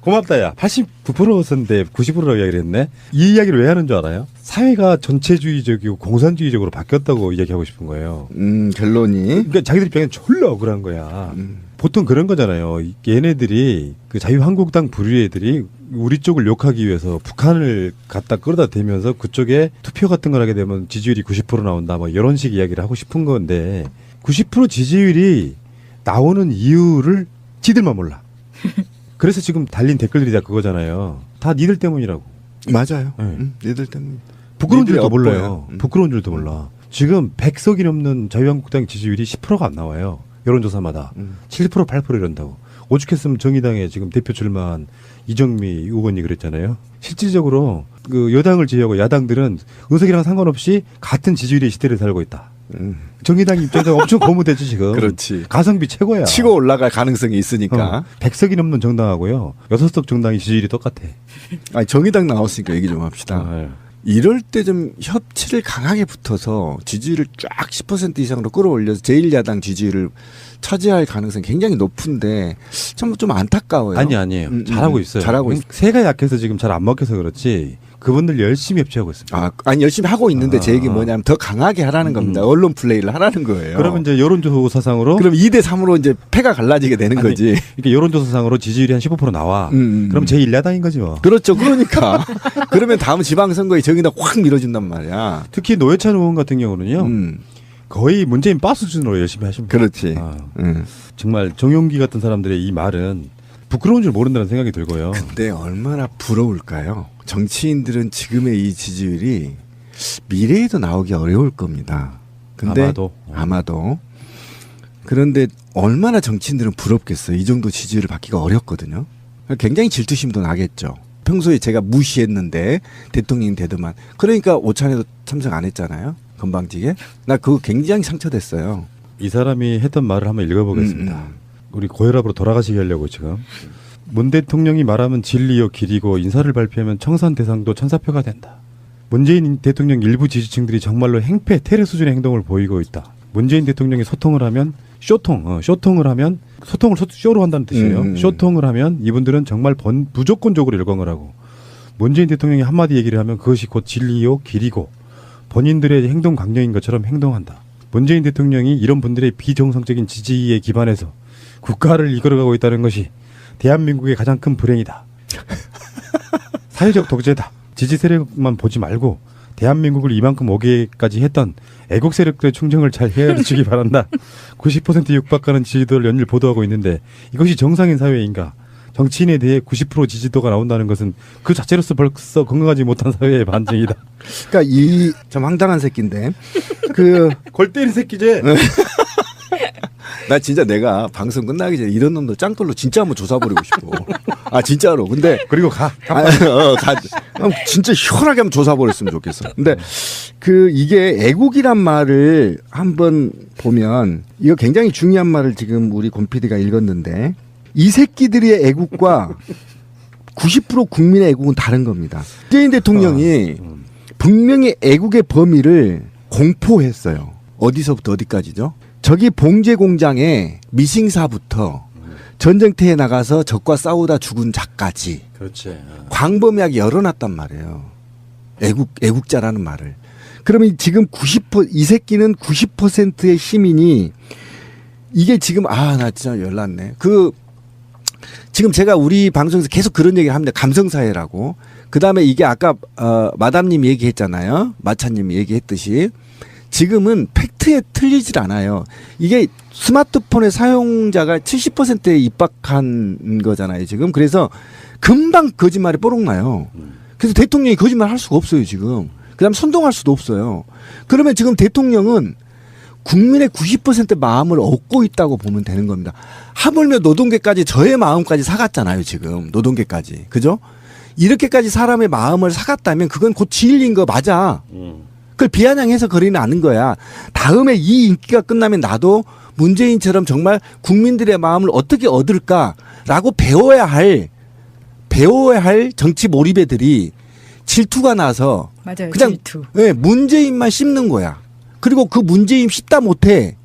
고맙다 야. 89%였는데 90%라고 이야기를 했네. 이 이야기를 왜 하는 줄 알아요? 사회가 전체주의적이고 공산주의적으로 바뀌었다고 이야기하고 싶은 거예요. 결론이. 그러니까 자기들 입장엔 졸라 억울한 거야. 보통 그런 거잖아요. 얘네들이 그 자유한국당 부류 애들이 우리 쪽을 욕하기 위해서 북한을 갖다 끌어다 대면서 그쪽에 투표 같은 걸 하게 되면 지지율이 90% 나온다 뭐 이런 식 이야기를 하고 싶은 건데 90% 지지율이 나오는 이유를 지들만 몰라. 그래서 지금 달린 댓글들이 다 그거잖아요. 다 니들 때문이라고. 맞아요. 네. 니들 때문에. 부끄러운 니들이 줄도 엿보여. 몰라요. 부끄러운 줄도 몰라. 지금 100석이 넘는 자유한국당 지지율이 10%가 안 나와요. 여론조사마다. 7% 8% 이런다고. 오죽했으면 정의당에 지금 대표 출마한 이정미 의원이 그랬잖아요. 실질적으로 그 여당을 제외하고 야당들은 의석이랑 상관없이 같은 지지율의 시대를 살고 있다. 정의당 입장에서 엄청 고무되지 지금. 그렇지. 가성비 최고야. 치고 올라갈 가능성이 있으니까. 100석이 넘는 정당하고요. 6석 정당의 지지율이 똑같아. 아니, 정의당 나왔으니까 얘기 좀 합시다. 네. 이럴 때 좀 협치를 강하게 붙어서 지지율을 쫙 10% 이상으로 끌어올려서 제1야당 지지율을 차지할 가능성이 굉장히 높은데 좀 안타까워요. 아니에요. 잘하고 있어요. 잘하고 있어요. 새가 약해서 지금 잘 안 먹혀서 그렇지. 그분들 열심히 협치하고 있습니다. 아니 열심히 하고 있는데 제 얘기 뭐냐면 더 강하게 하라는 겁니다. 언론 플레이를 하라는 거예요. 그러면 이제 여론조사상으로 그럼 2대 3으로 이제 패가 갈라지게 되는 거지. 이렇게 여론조사상으로 지지율이 한 15% 나와. 그럼 제1야당인 거지 뭐. 그렇죠. 그러니까 그러면 다음 지방선거에 정의당 확 밀어준단 말이야. 특히 노회찬 의원 같은 경우는요. 거의 문재인 빠스 수준으로 열심히 하십니다. 그렇지. 정말 정용기 같은 사람들의 이 말은 부끄러운 줄 모른다는 생각이 들고요. 근데 얼마나 부러울까요? 정치인들은 지금의 이 지지율이 미래에도 나오기 어려울 겁니다. 근데 아마도. 그런데 얼마나 정치인들은 부럽겠어요. 이 정도 지지율을 받기가 어렵거든요. 굉장히 질투심도 나겠죠. 평소에 제가 무시했는데 대통령이 되더만. 그러니까 오찬에도 참석 안 했잖아요. 건방지게. 나 그거 굉장히 상처됐어요. 이 사람이 했던 말을 한번 읽어보겠습니다. 우리 고혈압으로 돌아가시게 하려고 지금. 문 대통령이 말하면 진리요 길이고 인사를 발표하면 청산 대상도 천사표가 된다. 문재인 대통령 일부 지지층들이 정말로 행패 테러 수준의 행동을 보이고 있다. 문재인 대통령이 소통을 하면 쇼통을 하면 소통을 쇼로 한다는 뜻이에요. 쇼통을 하면 이분들은 정말 무조건적으로 일광을 하고 문재인 대통령이 한마디 얘기를 하면 그것이 곧 진리요 길이고 본인들의 행동 강령인 것처럼 행동한다. 문재인 대통령이 이런 분들의 비정상적인 지지에 기반해서 국가를 이끌어가고 있다는 것이 대한민국의 가장 큰 불행이다. 사회적 독재다. 지지 세력만 보지 말고 대한민국을 이만큼 오게까지 했던 애국 세력들의 충정을 잘 헤아려주기 바란다. 90% 육박하는 지지도를 연일 보도하고 있는데 이것이 정상인 사회인가? 정치인에 대해 90% 지지도가 나온다는 것은 그 자체로서 벌써 건강하지 못한 사회의 반증이다. 그러니까 이 참 황당한 새끼인데 골 때리는 새끼지. 나 진짜 내가 방송 끝나기 전에 이런 놈들 짱돌로 진짜 한번 조사버리고 싶어. 아 진짜로. 근데 그리고 가. 진짜 시원하게 한번 조사버렸으면 좋겠어. 근데 이게 애국이란 말을 한번 보면 이거 굉장히 중요한 말을 지금 우리 권 PD가 읽었는데 이 새끼들의 애국과 90% 국민의 애국은 다른 겁니다. 문재인 대통령이 분명히 애국의 범위를 공포했어요. 어디서부터 어디까지죠? 저기 봉제 공장에 미싱사부터 전쟁터에 나가서 적과 싸우다 죽은 자까지. 그렇지. 광범위하게 열어놨단 말이에요. 애국자라는 말을. 그러면 지금 이 새끼는 90%의 시민이 이게 지금 나 진짜 열났네. 지금 제가 우리 방송에서 계속 그런 얘기를 합니다. 감성사회라고. 그 다음에 이게 아까 마담님 얘기했잖아요. 마차님 얘기했듯이. 지금은 팩트에 틀리질 않아요. 이게 스마트폰의 사용자가 70%에 입박한 거잖아요, 지금. 그래서 금방 거짓말이 뽀록 나요. 그래서 대통령이 거짓말 할 수가 없어요, 지금. 그 다음 선동할 수도 없어요. 그러면 지금 대통령은 국민의 90% 마음을 얻고 있다고 보면 되는 겁니다. 하물며 노동계까지 저의 마음까지 사갔잖아요, 지금. 노동계까지. 그죠? 이렇게까지 사람의 마음을 사갔다면 그건 곧 진리인 거 맞아. 그걸 비아냥해서 거리는 않은 거야. 다음에 이 인기가 끝나면 나도 문재인처럼 정말 국민들의 마음을 어떻게 얻을까라고 배워야 할 정치 몰입애들이 질투가 나서 맞아요. 그냥 질투. 네, 문재인만 씹는 거야. 그리고 그 문재인 씹다 못해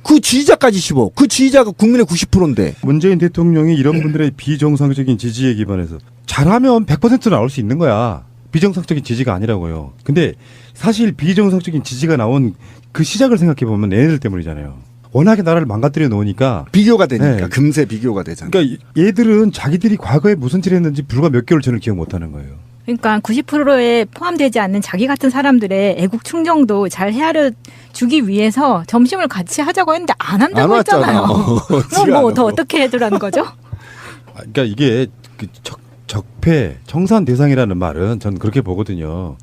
그 지지자까지 씹어. 그 지지자가 국민의 90%인데. 문재인 대통령이 이런 분들의 비정상적인 지지에 기반해서 잘하면 100% 나올 수 있는 거야. 비정상적인 지지가 아니라고요. 근데 사실 비정상적인 지지가 나온 그 시작을 생각해 보면 얘네들 때문이잖아요. 워낙에 나라를 망가뜨려 놓으니까. 비교가 되니까. 네. 금세 비교가 되잖아. 그러니까 얘들은 자기들이 과거에 무슨 짓을 했는지 불과 몇 개월 전을 기억 못 하는 거예요. 그러니까 90%에 포함되지 않는 자기 같은 사람들의 애국 충정도 잘 헤아려 주기 위해서 점심을 같이 하자고 했는데 안 한다고 안 했잖아요. 왔잖아. 그럼 뭐 더 어떻게 해두라는 거죠? 그러니까 이게 그 적폐, 청산 대상이라는 말은 전 그렇게 보거든요.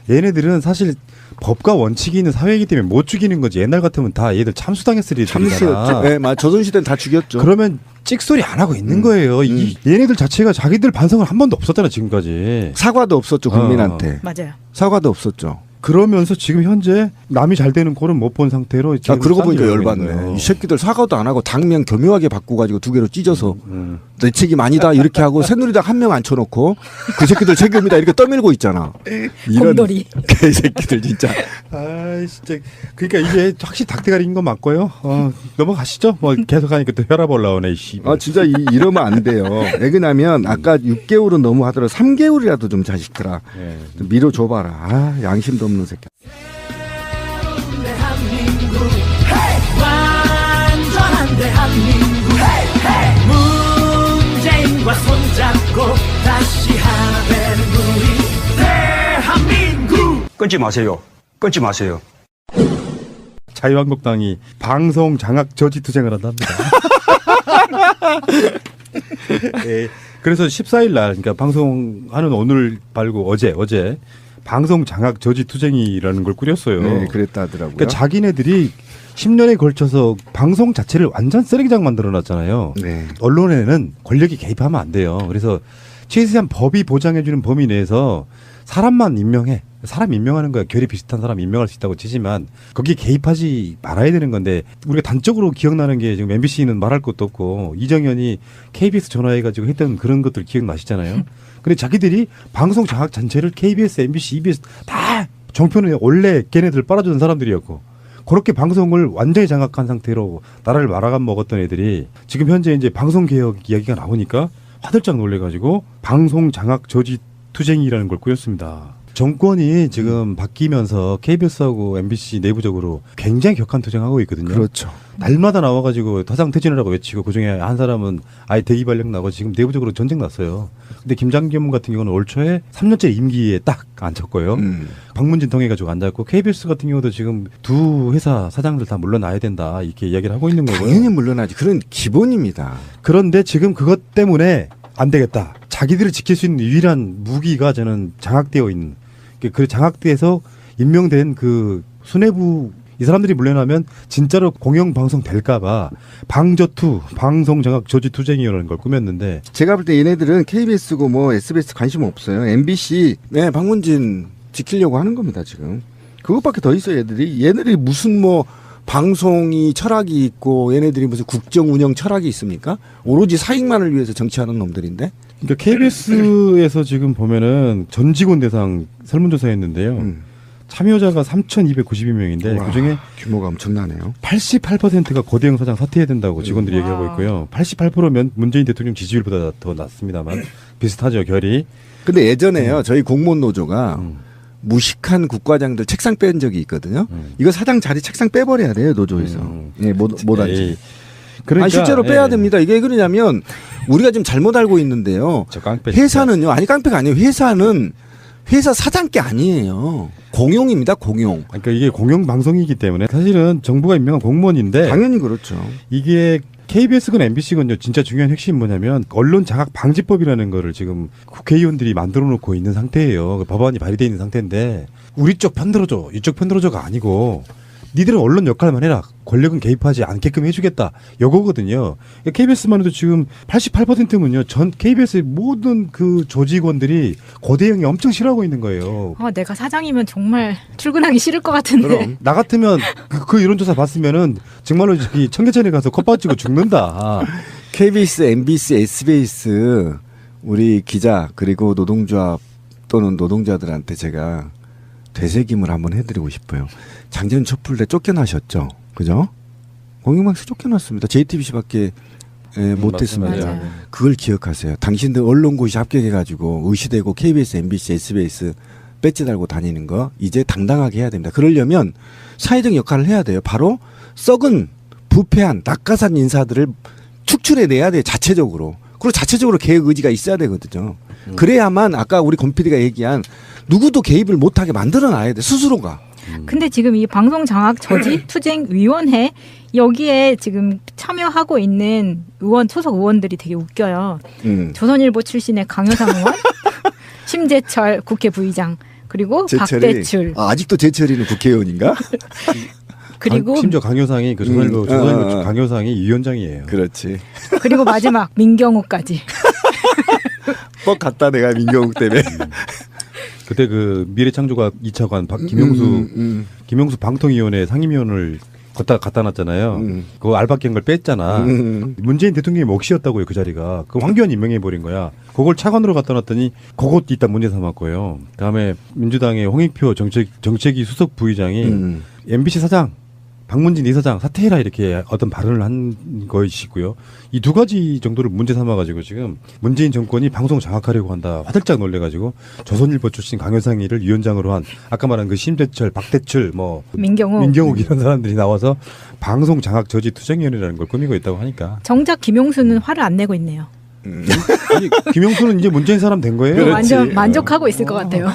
얘네들은 사실 법과 원칙이 있는 사회이기 때문에 못 죽이는 거지. 옛날 같으면 다 얘들 참수당했을 일이잖아. 참수였죠. 네, 조선시대는 다 죽였죠. 그러면 찍소리 안 하고 있는 거예요. 얘네들 자체가 자기들 반성을 한 번도 없었잖아 지금까지. 사과도 없었죠 국민한테. 맞아요. 사과도 없었죠. 그러면서 지금 현재 남이 잘 되는 꼴은 못 본 상태로. 그러고 보니까 딴 일을 하고 있는 열받네. 거예요. 이 새끼들 사과도 안 하고 당면 교묘하게 바꿔가지고 두 개로 찢어서 내 책임 아니다 이렇게 하고 새누리당 한 명 앉혀놓고 그 새끼들 책임이다 이렇게 떠밀고 있잖아. 곰돌이. 개새끼들 진짜. 아 진짜 그러니까 이게 확실히 닭대가리인 건 맞고요. 넘어가시죠. 뭐 계속 하니까 또 혈압 올라오네. 씨. 진짜 이러면 안 돼요. 왜 그러냐면 아까 6개월은 너무 하더라도 3개월이라도 좀 자식들아 예. 좀 밀어줘봐라. 양심도 없는 새끼. 대한민국 완전한 대한민국 문재인과 손잡고 다시 하는 우리 대한민국 끊지 마세요. 끊지 마세요. 자유한국당이 방송 장악 저지 투쟁을 한답니다. 예, 그래서 14일 날, 그러니까 방송하는 오늘 말고 어제 방송 장악 저지 투쟁이라는 걸 꾸렸어요. 네, 그랬다 하더라고요. 그러니까 자기네들이 10년에 걸쳐서 방송 자체를 완전 쓰레기장 만들어놨잖아요. 네. 언론에는 권력이 개입하면 안 돼요. 그래서 최소한 법이 보장해주는 범위 내에서 사람만 임명해. 사람 임명하는 거야. 결이 비슷한 사람 임명할 수 있다고 치지만 거기에 개입하지 말아야 되는 건데 우리가 단적으로 기억나는 게 지금 MBC는 말할 것도 없고 이정현이 KBS 전화해가지고 했던 그런 것들 기억나시잖아요. 근데 자기들이 방송 장악 전체를 KBS, MBC, EBS 다 정표는 원래 걔네들 빨아주는 사람들이었고 그렇게 방송을 완전히 장악한 상태로 나라를 말아간 먹었던 애들이 지금 현재 이제 방송 개혁 이야기가 나오니까 화들짝 놀래가지고 방송 장악 저지 투쟁이라는 걸 꾸렸습니다. 정권이 지금 바뀌면서 KBS하고 MBC 내부적으로 굉장히 격한 투쟁하고 있거든요. 그렇죠. 날마다 나와가지고 타상퇴진하라고 외치고 그중에 한 사람은 아예 대기발령 나고 지금 내부적으로 전쟁 났어요. 근데 김장겸 같은 경우는 올 초에 3년째 임기에 딱 앉혔고요. 박문진 통해가지고 앉았고 KBS 같은 경우도 지금 두 회사 사장들 다 물러나야 된다 이렇게 이야기를 하고 있는 거고요. 당연히 물러나지. 그런 기본입니다. 그런데 지금 그것 때문에 안 되겠다. 자기들을 지킬 수 있는 유일한 무기가 저는 장악되어 있는 그 장악돼서 임명된 그 수뇌부 이 사람들이 물러나면 진짜로 공영방송 될까봐 방저투 방송 장악 저지 투쟁이라는 걸 꾸몄는데 제가 볼 때 얘네들은 KBS고 뭐 SBS 관심 없어요. MBC 네 박문진 지키려고 하는 겁니다 지금. 그것밖에 더 있어요 얘네들이 무슨 뭐 방송이 철학이 있고 얘네들이 무슨 국정 운영 철학이 있습니까? 오로지 사익만을 위해서 정치하는 놈들인데. 그러니까 KBS에서 지금 보면은 전 직원 대상 설문조사했는데요. 참여자가 3,292명인데 그중에 규모가 엄청나네요. 88%가 고대형 사장 사퇴해야 된다고 직원들이 얘기하고 있고요. 88%면 문재인 대통령 지지율보다 더 낮습니다만 비슷하죠 결이. 근데 예전에요 저희 공무원 노조가 무식한 국과장들 책상 뺀 적이 있거든요. 이거 사장 자리 책상 빼버려야 돼요 노조에서. 예, 못하지. 그러니까 실제로 빼야 됩니다. 이게 그러냐면 우리가 지금 잘못 알고 있는데요. 저 깡패 회사는요. 아니 깡패가 아니에요. 회사는 회사 사장 게 아니에요. 공용입니다. 공용. 그러니까 이게 공영 방송이기 때문에 사실은 정부가 임명한 공무원인데 당연히 그렇죠. 이게 KBS건 MBC건요 진짜 중요한 핵심이 뭐냐면 언론 장악 방지법이라는 거를 지금 국회의원들이 만들어 놓고 있는 상태예요. 법안이 발의되어 있는 상태인데 우리 쪽 편들어줘 이쪽 편들어줘가 아니고 니들은 언론 역할만 해라. 권력은 개입하지 않게끔 해주겠다. 요거거든요. KBS만 해도 지금 88%면요. 전 KBS의 모든 그 조직원들이 고대영이 엄청 싫어하고 있는 거예요. 내가 사장이면 정말 출근하기 싫을 것 같은데. 그럼. 나 같으면 그 여론조사 봤으면은 정말로 저기 청계천에 가서 컵밥 치고 죽는다. KBS, MBC, SBS 우리 기자 그리고 노동조합 또는 노동자들한테 제가 되새김을 한번 해드리고 싶어요. 작년 촛불 때 쫓겨나셨죠, 그죠? 공영방송 쫓겨났습니다. JTBC밖에 못했습니다. 맞아요. 그걸 기억하세요. 당신들 언론고시 합격해가지고 의시되고 KBS, MBC, SBS 배지 달고 다니는 거 이제 당당하게 해야 됩니다. 그러려면 사회적 역할을 해야 돼요. 바로 썩은 부패한 낙하산 인사들을 축출해내야 돼요. 자체적으로. 그리고 자체적으로 개혁 의지가 있어야 되거든요. 그래야만 아까 우리 권 PD가 얘기한 누구도 개입을 못하게 만들어놔야 돼. 스스로가. 근데 지금 이 방송장악 저지투쟁위원회 여기에 지금 참여하고 있는 소속 의원들이 되게 웃겨요. 조선일보 출신의 강효상 의원, 심재철 국회 부의장, 그리고 박대출. 아직도 제철이는 국회의원인가? 그리고 심지어 강효상이 그 조선일보 강효상이 위원장이에요. 그렇지. 그리고 마지막 민경욱까지. 뻑 갔다 내가 민경욱 때문에. 그때 그 미래창조가 2차관 김용수 방통위원회 상임위원을 갖다 놨잖아요. 그 알바끼는 걸 뺐잖아. 문재인 대통령의 몫이었다고요, 그 자리가. 그 황교안 임명해 버린 거야. 그걸 차관으로 갖다 놨더니 그것 일단 문제 삼았고요. 그다음에 민주당의 홍익표 정책위 수석 부의장이 MBC 사장, 박문진 이사장 사퇴해라 이렇게 어떤 발언을 한 것이고요. 이 두 가지 정도를 문제 삼아가지고 지금 문재인 정권이 방송 장악하려고 한다 화들짝 놀래가지고 조선일보 출신 강효상이를 위원장으로 한 아까 말한 그 심재철, 박대출, 뭐 민경욱 이런 사람들이 나와서 방송 장악 저지 투쟁위원회라는 걸 꾸미고 있다고 하니까 정작 김용수는 화를 안 내고 있네요. 아니, 김용수는 이제 문재인 사람 된 거예요. 그렇지. 완전 만족하고 있을 것 같아요.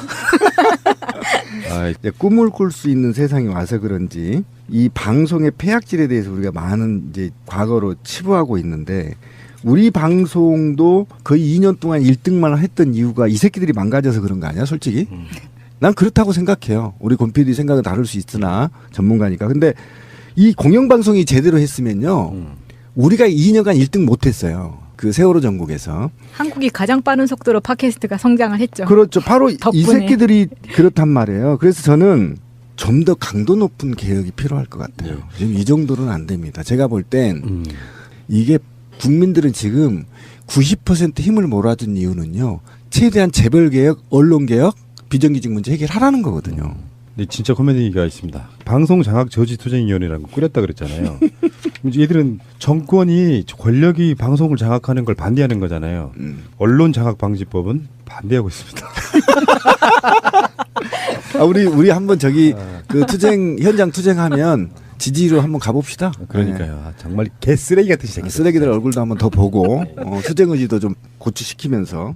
꿈을 꿀 수 있는 세상이 와서 그런지 이 방송의 폐악질에 대해서 우리가 많은 이제 과거로 치부하고 있는데 우리 방송도 거의 2년 동안 1등만 했던 이유가 이 새끼들이 망가져서 그런 거 아니야, 솔직히? 난 그렇다고 생각해요. 우리 권 PD 생각은 다를 수 있으나 전문가니까. 근데 이 공영방송이 제대로 했으면요. 우리가 2년간 1등 못했어요. 그 세월호 전국에서. 한국이 가장 빠른 속도로 팟캐스트가 성장을 했죠. 그렇죠. 바로 덕분에. 이 새끼들이 그렇단 말이에요. 그래서 저는 좀 더 강도 높은 개혁이 필요할 것 같아요. 지금 이 정도는 안 됩니다. 제가 볼 땐 이게 국민들은 지금 90% 힘을 몰아준 이유는요. 최대한 재벌개혁, 언론개혁, 비정규직 문제 해결하라는 거거든요. 근데 진짜 코미디가 있습니다. 방송 장악 저지 투쟁위원회라는 거 꾸렸다 그랬잖아요. 얘들은 정권이 권력이 방송을 장악하는 걸 반대하는 거잖아요. 언론 장악 방지법은 반대하고 있습니다. 우리 한번 저기 그 현장 투쟁하면 지지로 한번 가봅시다. 그러니까요. 네. 정말 개 쓰레기 같은 새끼. 쓰레기들 얼굴도 한번 더 보고 투쟁 의지도 좀 고취시키면서.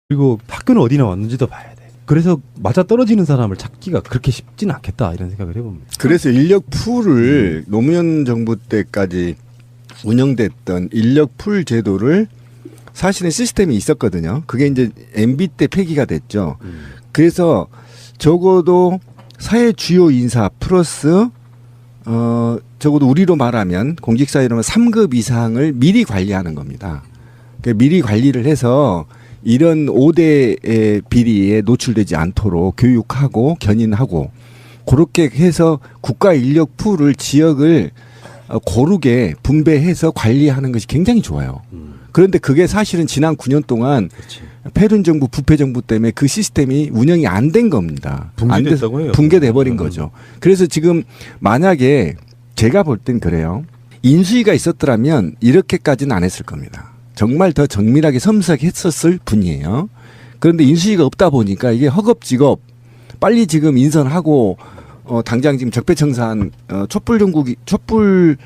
그리고 학교는 어디 나왔는지도 봐야 돼. 그래서 맞아 떨어지는 사람을 찾기가 그렇게 쉽지는 않겠다 이런 생각을 해봅니다. 그래서 인력 풀을 노무현 정부 때까지 운영됐던 인력 풀 제도를 사실은 시스템이 있었거든요. 그게 이제 MB 때 폐기가 됐죠. 그래서 적어도 사회 주요 인사 플러스 적어도 우리로 말하면 공직사회로는 3급 이상을 미리 관리하는 겁니다. 그러니까 미리 관리를 해서 이런 5대의 비리에 노출되지 않도록 교육하고 견인하고 그렇게 해서 국가 인력 풀을 지역을 고르게 분배해서 관리하는 것이 굉장히 좋아요. 그런데 그게 사실은 지난 9년 동안 패륜 정부, 부패 정부 때문에 그 시스템이 운영이 안 된 겁니다. 붕괴됐다고 해요. 붕괴돼 버린 거죠. 그래서 지금 만약에 제가 볼 땐 그래요. 인수위가 있었더라면 이렇게까지는 안 했을 겁니다. 정말 더 정밀하게 섬세하게 했었을 분이에요. 그런데 인수위가 없다 보니까 이게 허겁지겁 빨리 지금 인선하고 당장 지금 적폐청산 촛불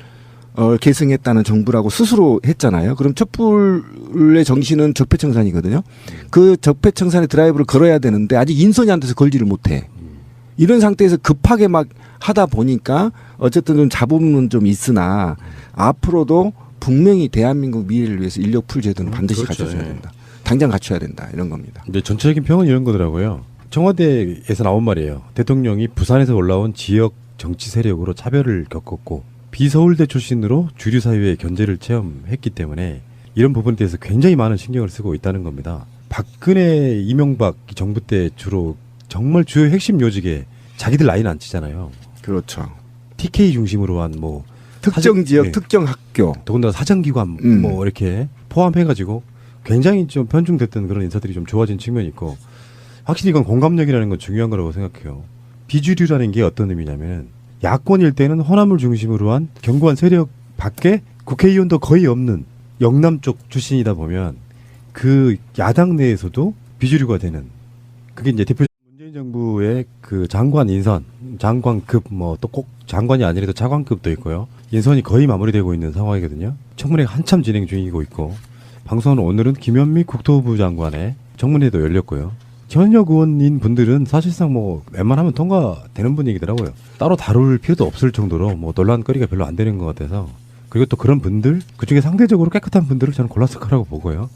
계승했다는 정부라고 스스로 했잖아요. 그럼 촛불의 정신은 적폐청산이거든요. 그 적폐청산의 드라이브를 걸어야 되는데 아직 인선이 안 돼서 걸지를 못해. 이런 상태에서 급하게 막 하다 보니까 어쨌든 좀 잡음은 좀 있으나 앞으로도 분명히 대한민국 미래를 위해서 인력풀 제도는 반드시 그렇죠. 갖춰줘야 된다. 당장 갖춰야 된다. 이런 겁니다. 근데 전체적인 평은 이런 거더라고요. 청와대에서 나온 말이에요. 대통령이 부산에서 올라온 지역 정치 세력으로 차별을 겪었고 비서울대 출신으로 주류 사회의 견제를 체험했기 때문에 이런 부분에 대해서 굉장히 많은 신경을 쓰고 있다는 겁니다. 박근혜, 이명박 정부 때 주로 정말 주요 핵심 요직에 자기들 라인 안 치잖아요. 그렇죠. TK 중심으로 한 뭐 특정 지역, 네. 특정 학교. 더군다나 사정기관 뭐 이렇게 포함해가지고 굉장히 좀 편중됐던 그런 인사들이 좀 좋아진 측면이 있고 확실히 이건 공감력이라는 건 중요한 거라고 생각해요. 비주류라는 게 어떤 의미냐면 야권일 때는 호남을 중심으로 한 견고한 세력 밖에 국회의원도 거의 없는 영남 쪽 출신이다 보면 그 야당 내에서도 비주류가 되는 그게 이제 대표 문재인 정부의 그 장관 인선, 장관급 뭐 또 꼭 장관이 아니라도 차관급도 있고요. 인선이 거의 마무리되고 있는 상황이거든요. 청문회가 한참 진행 중이고 있고 방송은 오늘은 김현미 국토부 장관의 청문회도 열렸고요. 현역 의원인 분들은 사실상 뭐 웬만하면 통과되는 분위기더라고요. 따로 다룰 필요도 없을 정도로 뭐 논란거리가 별로 안 되는 것 같아서 그리고 또 그런 분들 그중에 상대적으로 깨끗한 분들을 저는 골랐을 거라고 보고요.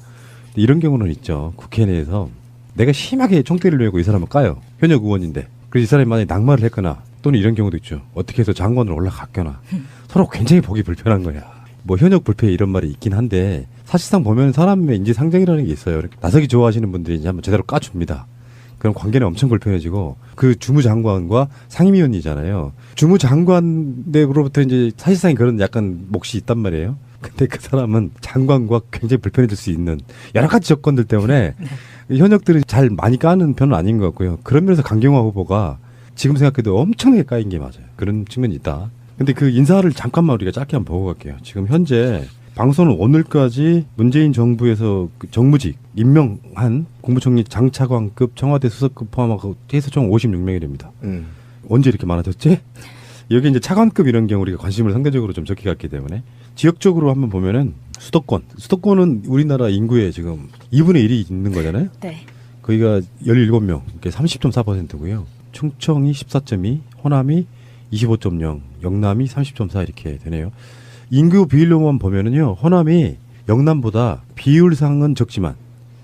이런 경우는 있죠. 국회 내에서 내가 심하게 총대를 내고 이 사람을 까요. 현역 의원인데. 그래서 이 사람이 만약에 낙마를 했거나 또는 이런 경우도 있죠. 어떻게 해서 장관으로 올라갔거나 서로 굉장히 보기 불편한 거야. 뭐 현역 불패 이런 말이 있긴 한데 사실상 보면 사람의 인지 상정이라는 게 있어요. 이렇게 나서기 좋아하시는 분들이 이제 한번 제대로 까줍니다. 그럼 관계는 엄청 불편해지고 그 주무장관과 상임위원이잖아요. 주무장관으로부터 이제 사실상 그런 약간 몫이 있단 말이에요. 근데 그 사람은 장관과 굉장히 불편해질 수 있는 여러 가지 조건들 때문에 현역들은 잘 많이 까는 편은 아닌 것 같고요. 그런 면에서 강경화 후보가 지금 생각해도 엄청나게 까인 게 맞아요. 그런 측면이 있다. 근데 그 인사를 잠깐만 우리가 짧게 한번 보고 갈게요. 지금 현재 방송은 오늘까지 문재인 정부에서 그 정무직 임명한 국무총리 장차관급 청와대 수석급 포함하고 해서 총 56명이 됩니다. 언제 이렇게 많아졌지? 여기 이제 차관급 이런 경우 우리가 관심을 상대적으로 좀 적게 갖기 때문에 지역적으로 한번 보면은 수도권은 우리나라 인구의 지금 2분의 1이 있는 거잖아요. 네. 거기가 17명, 그게 30.4%고요. 충청이 14.2, 호남이 25.0, 영남이 30.4 이렇게 되네요. 인구 비율로만 보면은요, 호남이 영남보다 비율상은 적지만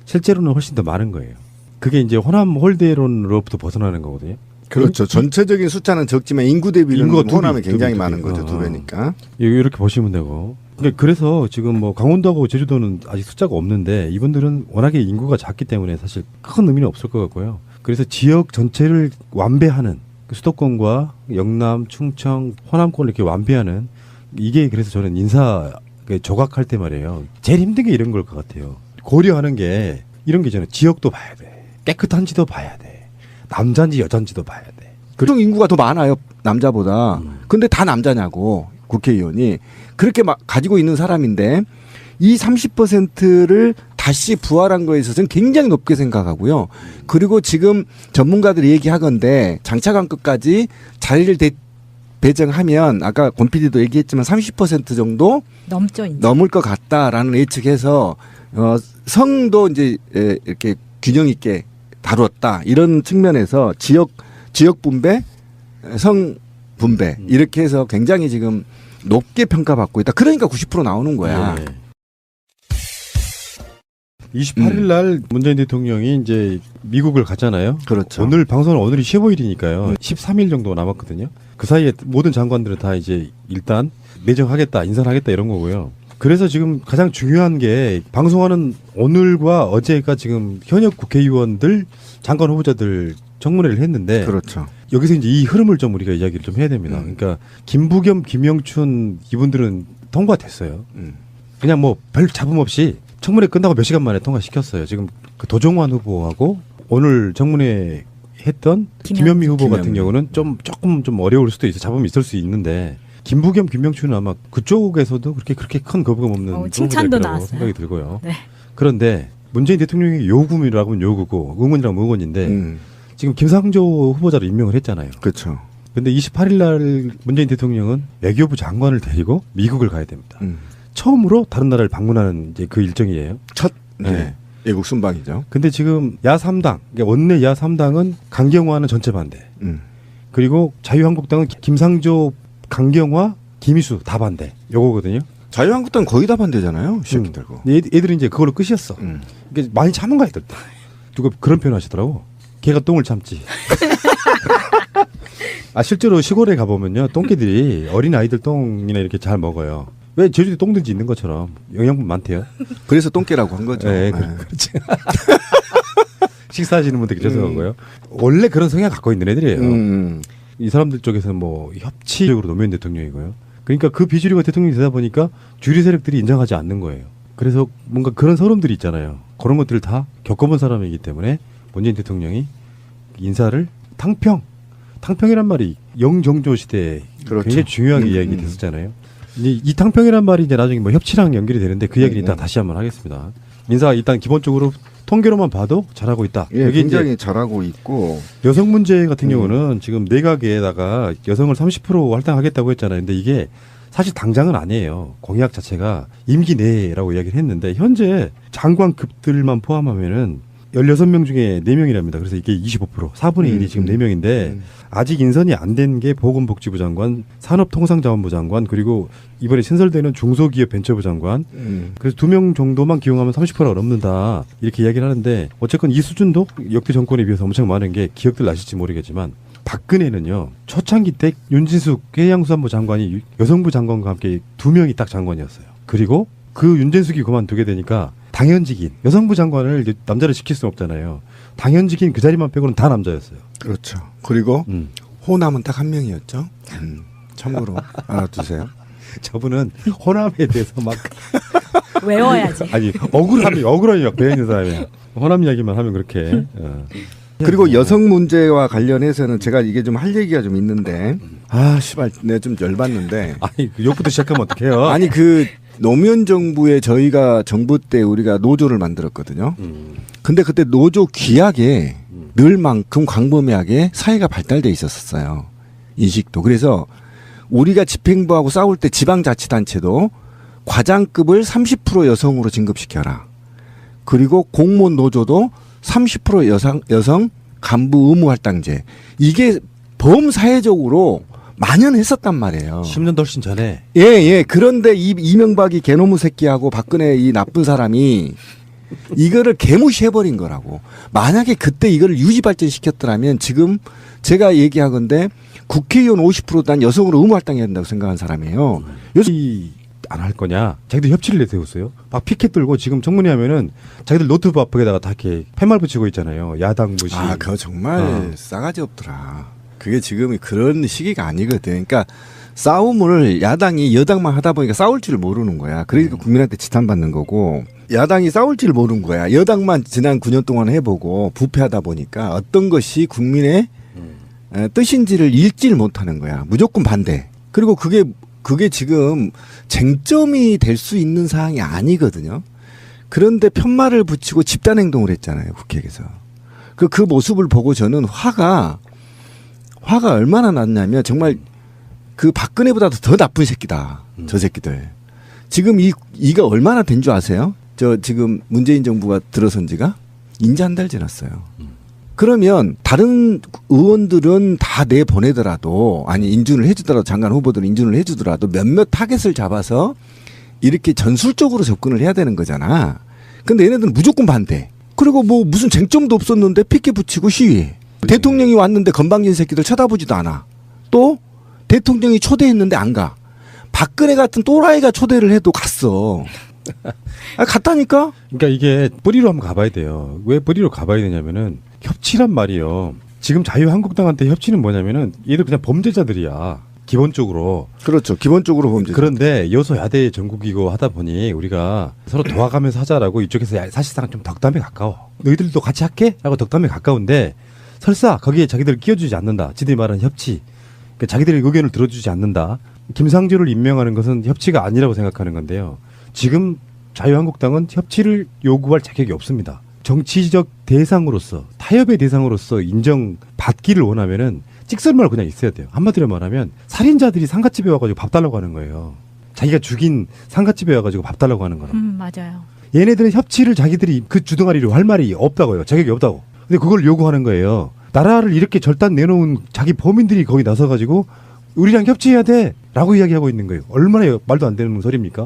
실제로는 훨씬 더 많은 거예요. 그게 이제 호남 홀대론으로부터 벗어나는 거거든요. 그렇죠. 전체적인 숫자는 적지만 인구 대비는 인구가 두 호남이 배, 굉장히 두 배, 많은 두 배. 거죠. 두 배니까. 이렇게 보시면 되고. 그러니까 그래서 지금 뭐 강원도하고 제주도는 아직 숫자가 없는데 이분들은 워낙에 인구가 작기 때문에 사실 큰 의미는 없을 것 같고요. 그래서 지역 전체를 완배하는 그 수도권과 영남, 충청, 호남권을 이렇게 완배하는 이게 그래서 저는 인사 조각할 때 말이에요. 제일 힘든 게 이런 걸 것 같아요. 고려하는 게 이런 게 있잖아요. 지역도 봐야 돼. 깨끗한지도 봐야 돼. 남자인지 여자인지도 봐야 돼. 그중 인구가 더 많아요. 남자보다. 근데 다 남자냐고 국회의원이 그렇게 막 가지고 있는 사람인데 이 30%를 다시 부활한 거에 있어서는 굉장히 높게 생각하고요. 그리고 지금 전문가들이 얘기하건대 장차관급까지 자리를 배정하면 아까 권 PD도 얘기했지만 30% 정도 넘죠, 이제. 넘을 것 같다라는 예측해서 성도 이제 이렇게 균형 있게 다뤘다 이런 측면에서 지역 분배, 성 분배 이렇게 해서 굉장히 지금 높게 평가받고 있다. 그러니까 90% 나오는 거야. 네. 28일 날 문재인 대통령이 이제 미국을 갔잖아요. 그렇죠. 오늘 방송은 오늘이 15일이니까요. 13일 정도 남았거든요. 그 사이에 모든 장관들은 다 이제 일단 내정하겠다, 인선하겠다 이런 거고요. 그래서 지금 가장 중요한 게 방송하는 오늘과 어제가 지금 현역 국회의원들 장관 후보자들 청문회를 했는데 그렇죠. 여기서 이제 이 흐름을 좀 우리가 이야기를 좀 해야 됩니다. 그러니까 김부겸, 김영춘 이분들은 통과됐어요. 그냥 뭐 별 잡음 없이 청문회 끝나고 몇 시간 만에 통과시켰어요. 지금 그 도종환 후보하고 오늘 청문회 했던 김현미 후보 같은 경우는 조금 좀 어려울 수도 있어. 잡음이 있을 수 있는데 김부겸, 김명춘은 아마 그쪽에서도 그렇게 큰 거부감 없는 칭찬도 후보자라고 나왔어요. 생각이 들고요. 네. 그런데 문재인 대통령이 요구이라고 하면 요구고 응원이라면 응원인데 지금 김상조 후보자를 임명을 했잖아요. 그렇죠. 근데 28일 날 문재인 대통령은 외교부 장관을 데리고 미국을 가야 됩니다. 처음으로 다른 나라를 방문하는 이제 그 일정이에요. 첫 네. 외국 순방이죠. 근데 지금 야3당, 그러니까 원내 야3당은 강경화는 전체 반대. 그리고 자유한국당은 김상조, 강경화, 김희수 다 반대. 요거거든요. 자유한국당 거의 다 반대잖아요. 시작들고. 애들이 이제 그걸로 끝이었어. 이게 많이 참은 거야, 애들. 누가 그런 표현 하시더라고. 걔가 똥을 참지. 아 실제로 시골에 가보면요 똥개들이 어린 아이들 똥이나 이렇게 잘 먹어요. 왜 제주도에 똥든지 있는 것처럼 영양분 많대요. 그래서 똥개라고 한 거죠. 네, 그렇지. 식사하시는 분들 죄송한 거예요. 원래 그런 성향 갖고 있는 애들이에요. 이 사람들 쪽에서는 뭐 협치적으로 노무현 대통령이고요. 그러니까 그 비주류가 대통령이 되다 보니까 주류 세력들이 인정하지 않는 거예요. 그래서 뭔가 그런 서름들이 있잖아요. 그런 것들을 다 겪어본 사람이기 때문에 문재인 대통령이 인사를 탕평이란 말이 영정조 시대에 그렇죠. 굉장히 중요하게 이야기 됐었잖아요. 이 탕평이란 말이 이제 나중에 뭐 협치랑 연결이 되는데 그 이야기는 이따 다시 한번 하겠습니다. 인사가 일단 기본적으로 통계로만 봐도 잘하고 있다. 예, 여기 굉장히 이제 잘하고 있고 여성 문제 같은 경우는 지금 내각에다가 여성을 30% 할당하겠다고 했잖아요. 근데 이게 사실 당장은 아니에요. 공약 자체가 임기 내라고 이야기를 했는데 현재 장관급들만 포함하면은 16명 중에 4명이랍니다. 그래서 이게 25%, 4분의 1이 지금 4명인데 아직 인선이 안 된 게 보건복지부 장관, 산업통상자원부 장관, 그리고 이번에 신설되는 중소기업벤처부 장관. 그래서 2명 정도만 기용하면 30%가 넘는다. 이렇게 이야기를 하는데 어쨌건 이 수준도 역대 정권에 비해서 엄청 많은 게 기억들 나실지 모르겠지만 박근혜는요. 초창기 때 윤진숙 해양수산부 장관이 여성부 장관과 함께 2명이 딱 장관이었어요. 그리고 그 윤진숙이 그만두게 되니까 당연직인 여성부 장관을 이제 남자를 시킬 수는 없잖아요. 당연직인 그 자리만 빼고는 다 남자였어요. 그렇죠. 그리고 호남은 딱 한 명이었죠. 참고로 알아두세요. 저분은 호남에 대해서 막 외워야지. 아니 억울함이 막 배어 있는 사람이에요. 호남 이야기만 하면 그렇게. 그리고 여성 문제와 관련해서는 제가 이게 좀 할 얘기가 좀 있는데 씨발 내가 좀 열받는데 아니 그 욕부터 시작하면 어떡해요? 아니 그 노무현 정부에 저희가 정부 때 우리가 노조를 만들었거든요. 근데 그때 노조 규약에 늘만큼 광범위하게 사회가 발달돼 있었어요. 인식도. 그래서 우리가 집행부하고 싸울 때 지방자치단체도 과장급을 30% 여성으로 진급시켜라. 그리고 공무원 노조도 30% 여성 간부 의무할당제. 이게 범사회적으로 만연했었단 말이에요. 10년도 훨씬 전에. 예. 그런데 이명박이 개노무 새끼하고 박근혜 이 나쁜 사람이 이거를 개무시해버린 거라고. 만약에 그때 이거를 유지 발전시켰더라면 지금 제가 얘기하건데 국회의원 50% 난 여성으로 의무할당해야 된다고 생각한 사람이에요. 안 할 거냐? 자기들 협치를 내세웠어요. 막 피켓 들고 지금 청문회 하면은 자기들 노트북 앞에다가 다 이렇게 팻말 붙이고 있잖아요. 야당 무시. 그거 정말 싸가지 없더라. 그게 지금 그런 시기가 아니거든. 그러니까 싸움을 야당이 여당만 하다 보니까 싸울 줄 모르는 거야. 그러니까 국민한테 지탄받는 거고 야당이 싸울 줄 모르는 거야. 여당만 지난 9년 동안 해보고 부패하다 보니까 어떤 것이 국민의 뜻인지를 읽지를 못하는 거야. 무조건 반대. 그리고 그게 지금 쟁점이 될 수 있는 사항이 아니거든요. 그런데 편말을 붙이고 집단 행동을 했잖아요. 국회에서. 그 모습을 보고 저는 화가 얼마나 났냐면 정말 그 박근혜보다도 더 나쁜 새끼다. 저 새끼들. 지금 이가 얼마나 된 줄 아세요? 저 지금 문재인 정부가 들어선 지가 인제 한 달 지났어요. 그러면 다른 의원들은 다 내보내더라도 아니 인준을 해주더라도 장관 후보들은 인준을 해주더라도 몇몇 타겟을 잡아서 이렇게 전술적으로 접근을 해야 되는 거잖아. 근데 얘네들은 무조건 반대. 그리고 뭐 무슨 쟁점도 없었는데 피켓 붙이고 시위해. 대통령이 왔는데 건방진 새끼들 쳐다보지도 않아. 또 대통령이 초대했는데 안 가. 박근혜 같은 또라이가 초대를 해도 갔어. 갔다니까? 그러니까 이게 뿌리로 한번 가봐야 돼요. 왜 뿌리로 가봐야 되냐면은 협치란 말이요. 지금 자유한국당한테 협치는 뭐냐면은 얘들 그냥 범죄자들이야. 기본적으로. 그렇죠. 기본적으로 범죄자. 그런데 여소야대 전국이고 하다 보니 우리가 서로 도와가면서 하자라고 이쪽에서 사실상 좀 덕담에 가까워. 너희들도 같이 할게? 라고 덕담에 가까운데 설사 거기에 자기들을 끼워주지 않는다. 지들이 말하는 협치. 그러니까 자기들의 의견을 들어주지 않는다. 김상조를 임명하는 것은 협치가 아니라고 생각하는 건데요. 지금 자유한국당은 협치를 요구할 자격이 없습니다. 정치적 대상으로서 타협의 대상으로서 인정받기를 원하면은 찍소리만 그냥 있어야 돼요. 한마디로 말하면 살인자들이 상가집에 와가지고 밥 달라고 하는 거예요. 자기가 죽인 상가집에 와가지고 밥 달라고 하는 거라. 맞아요. 얘네들은 협치를 자기들이 그 주둥아리로 할 말이 없다고요. 자격이 없다고. 근데 그걸 요구하는 거예요. 나라를 이렇게 절단 내놓은 자기 범인들이 거기 나서가지고 우리랑 협치해야 돼 라고 이야기하고 있는 거예요. 얼마나 말도 안 되는 소리입니까?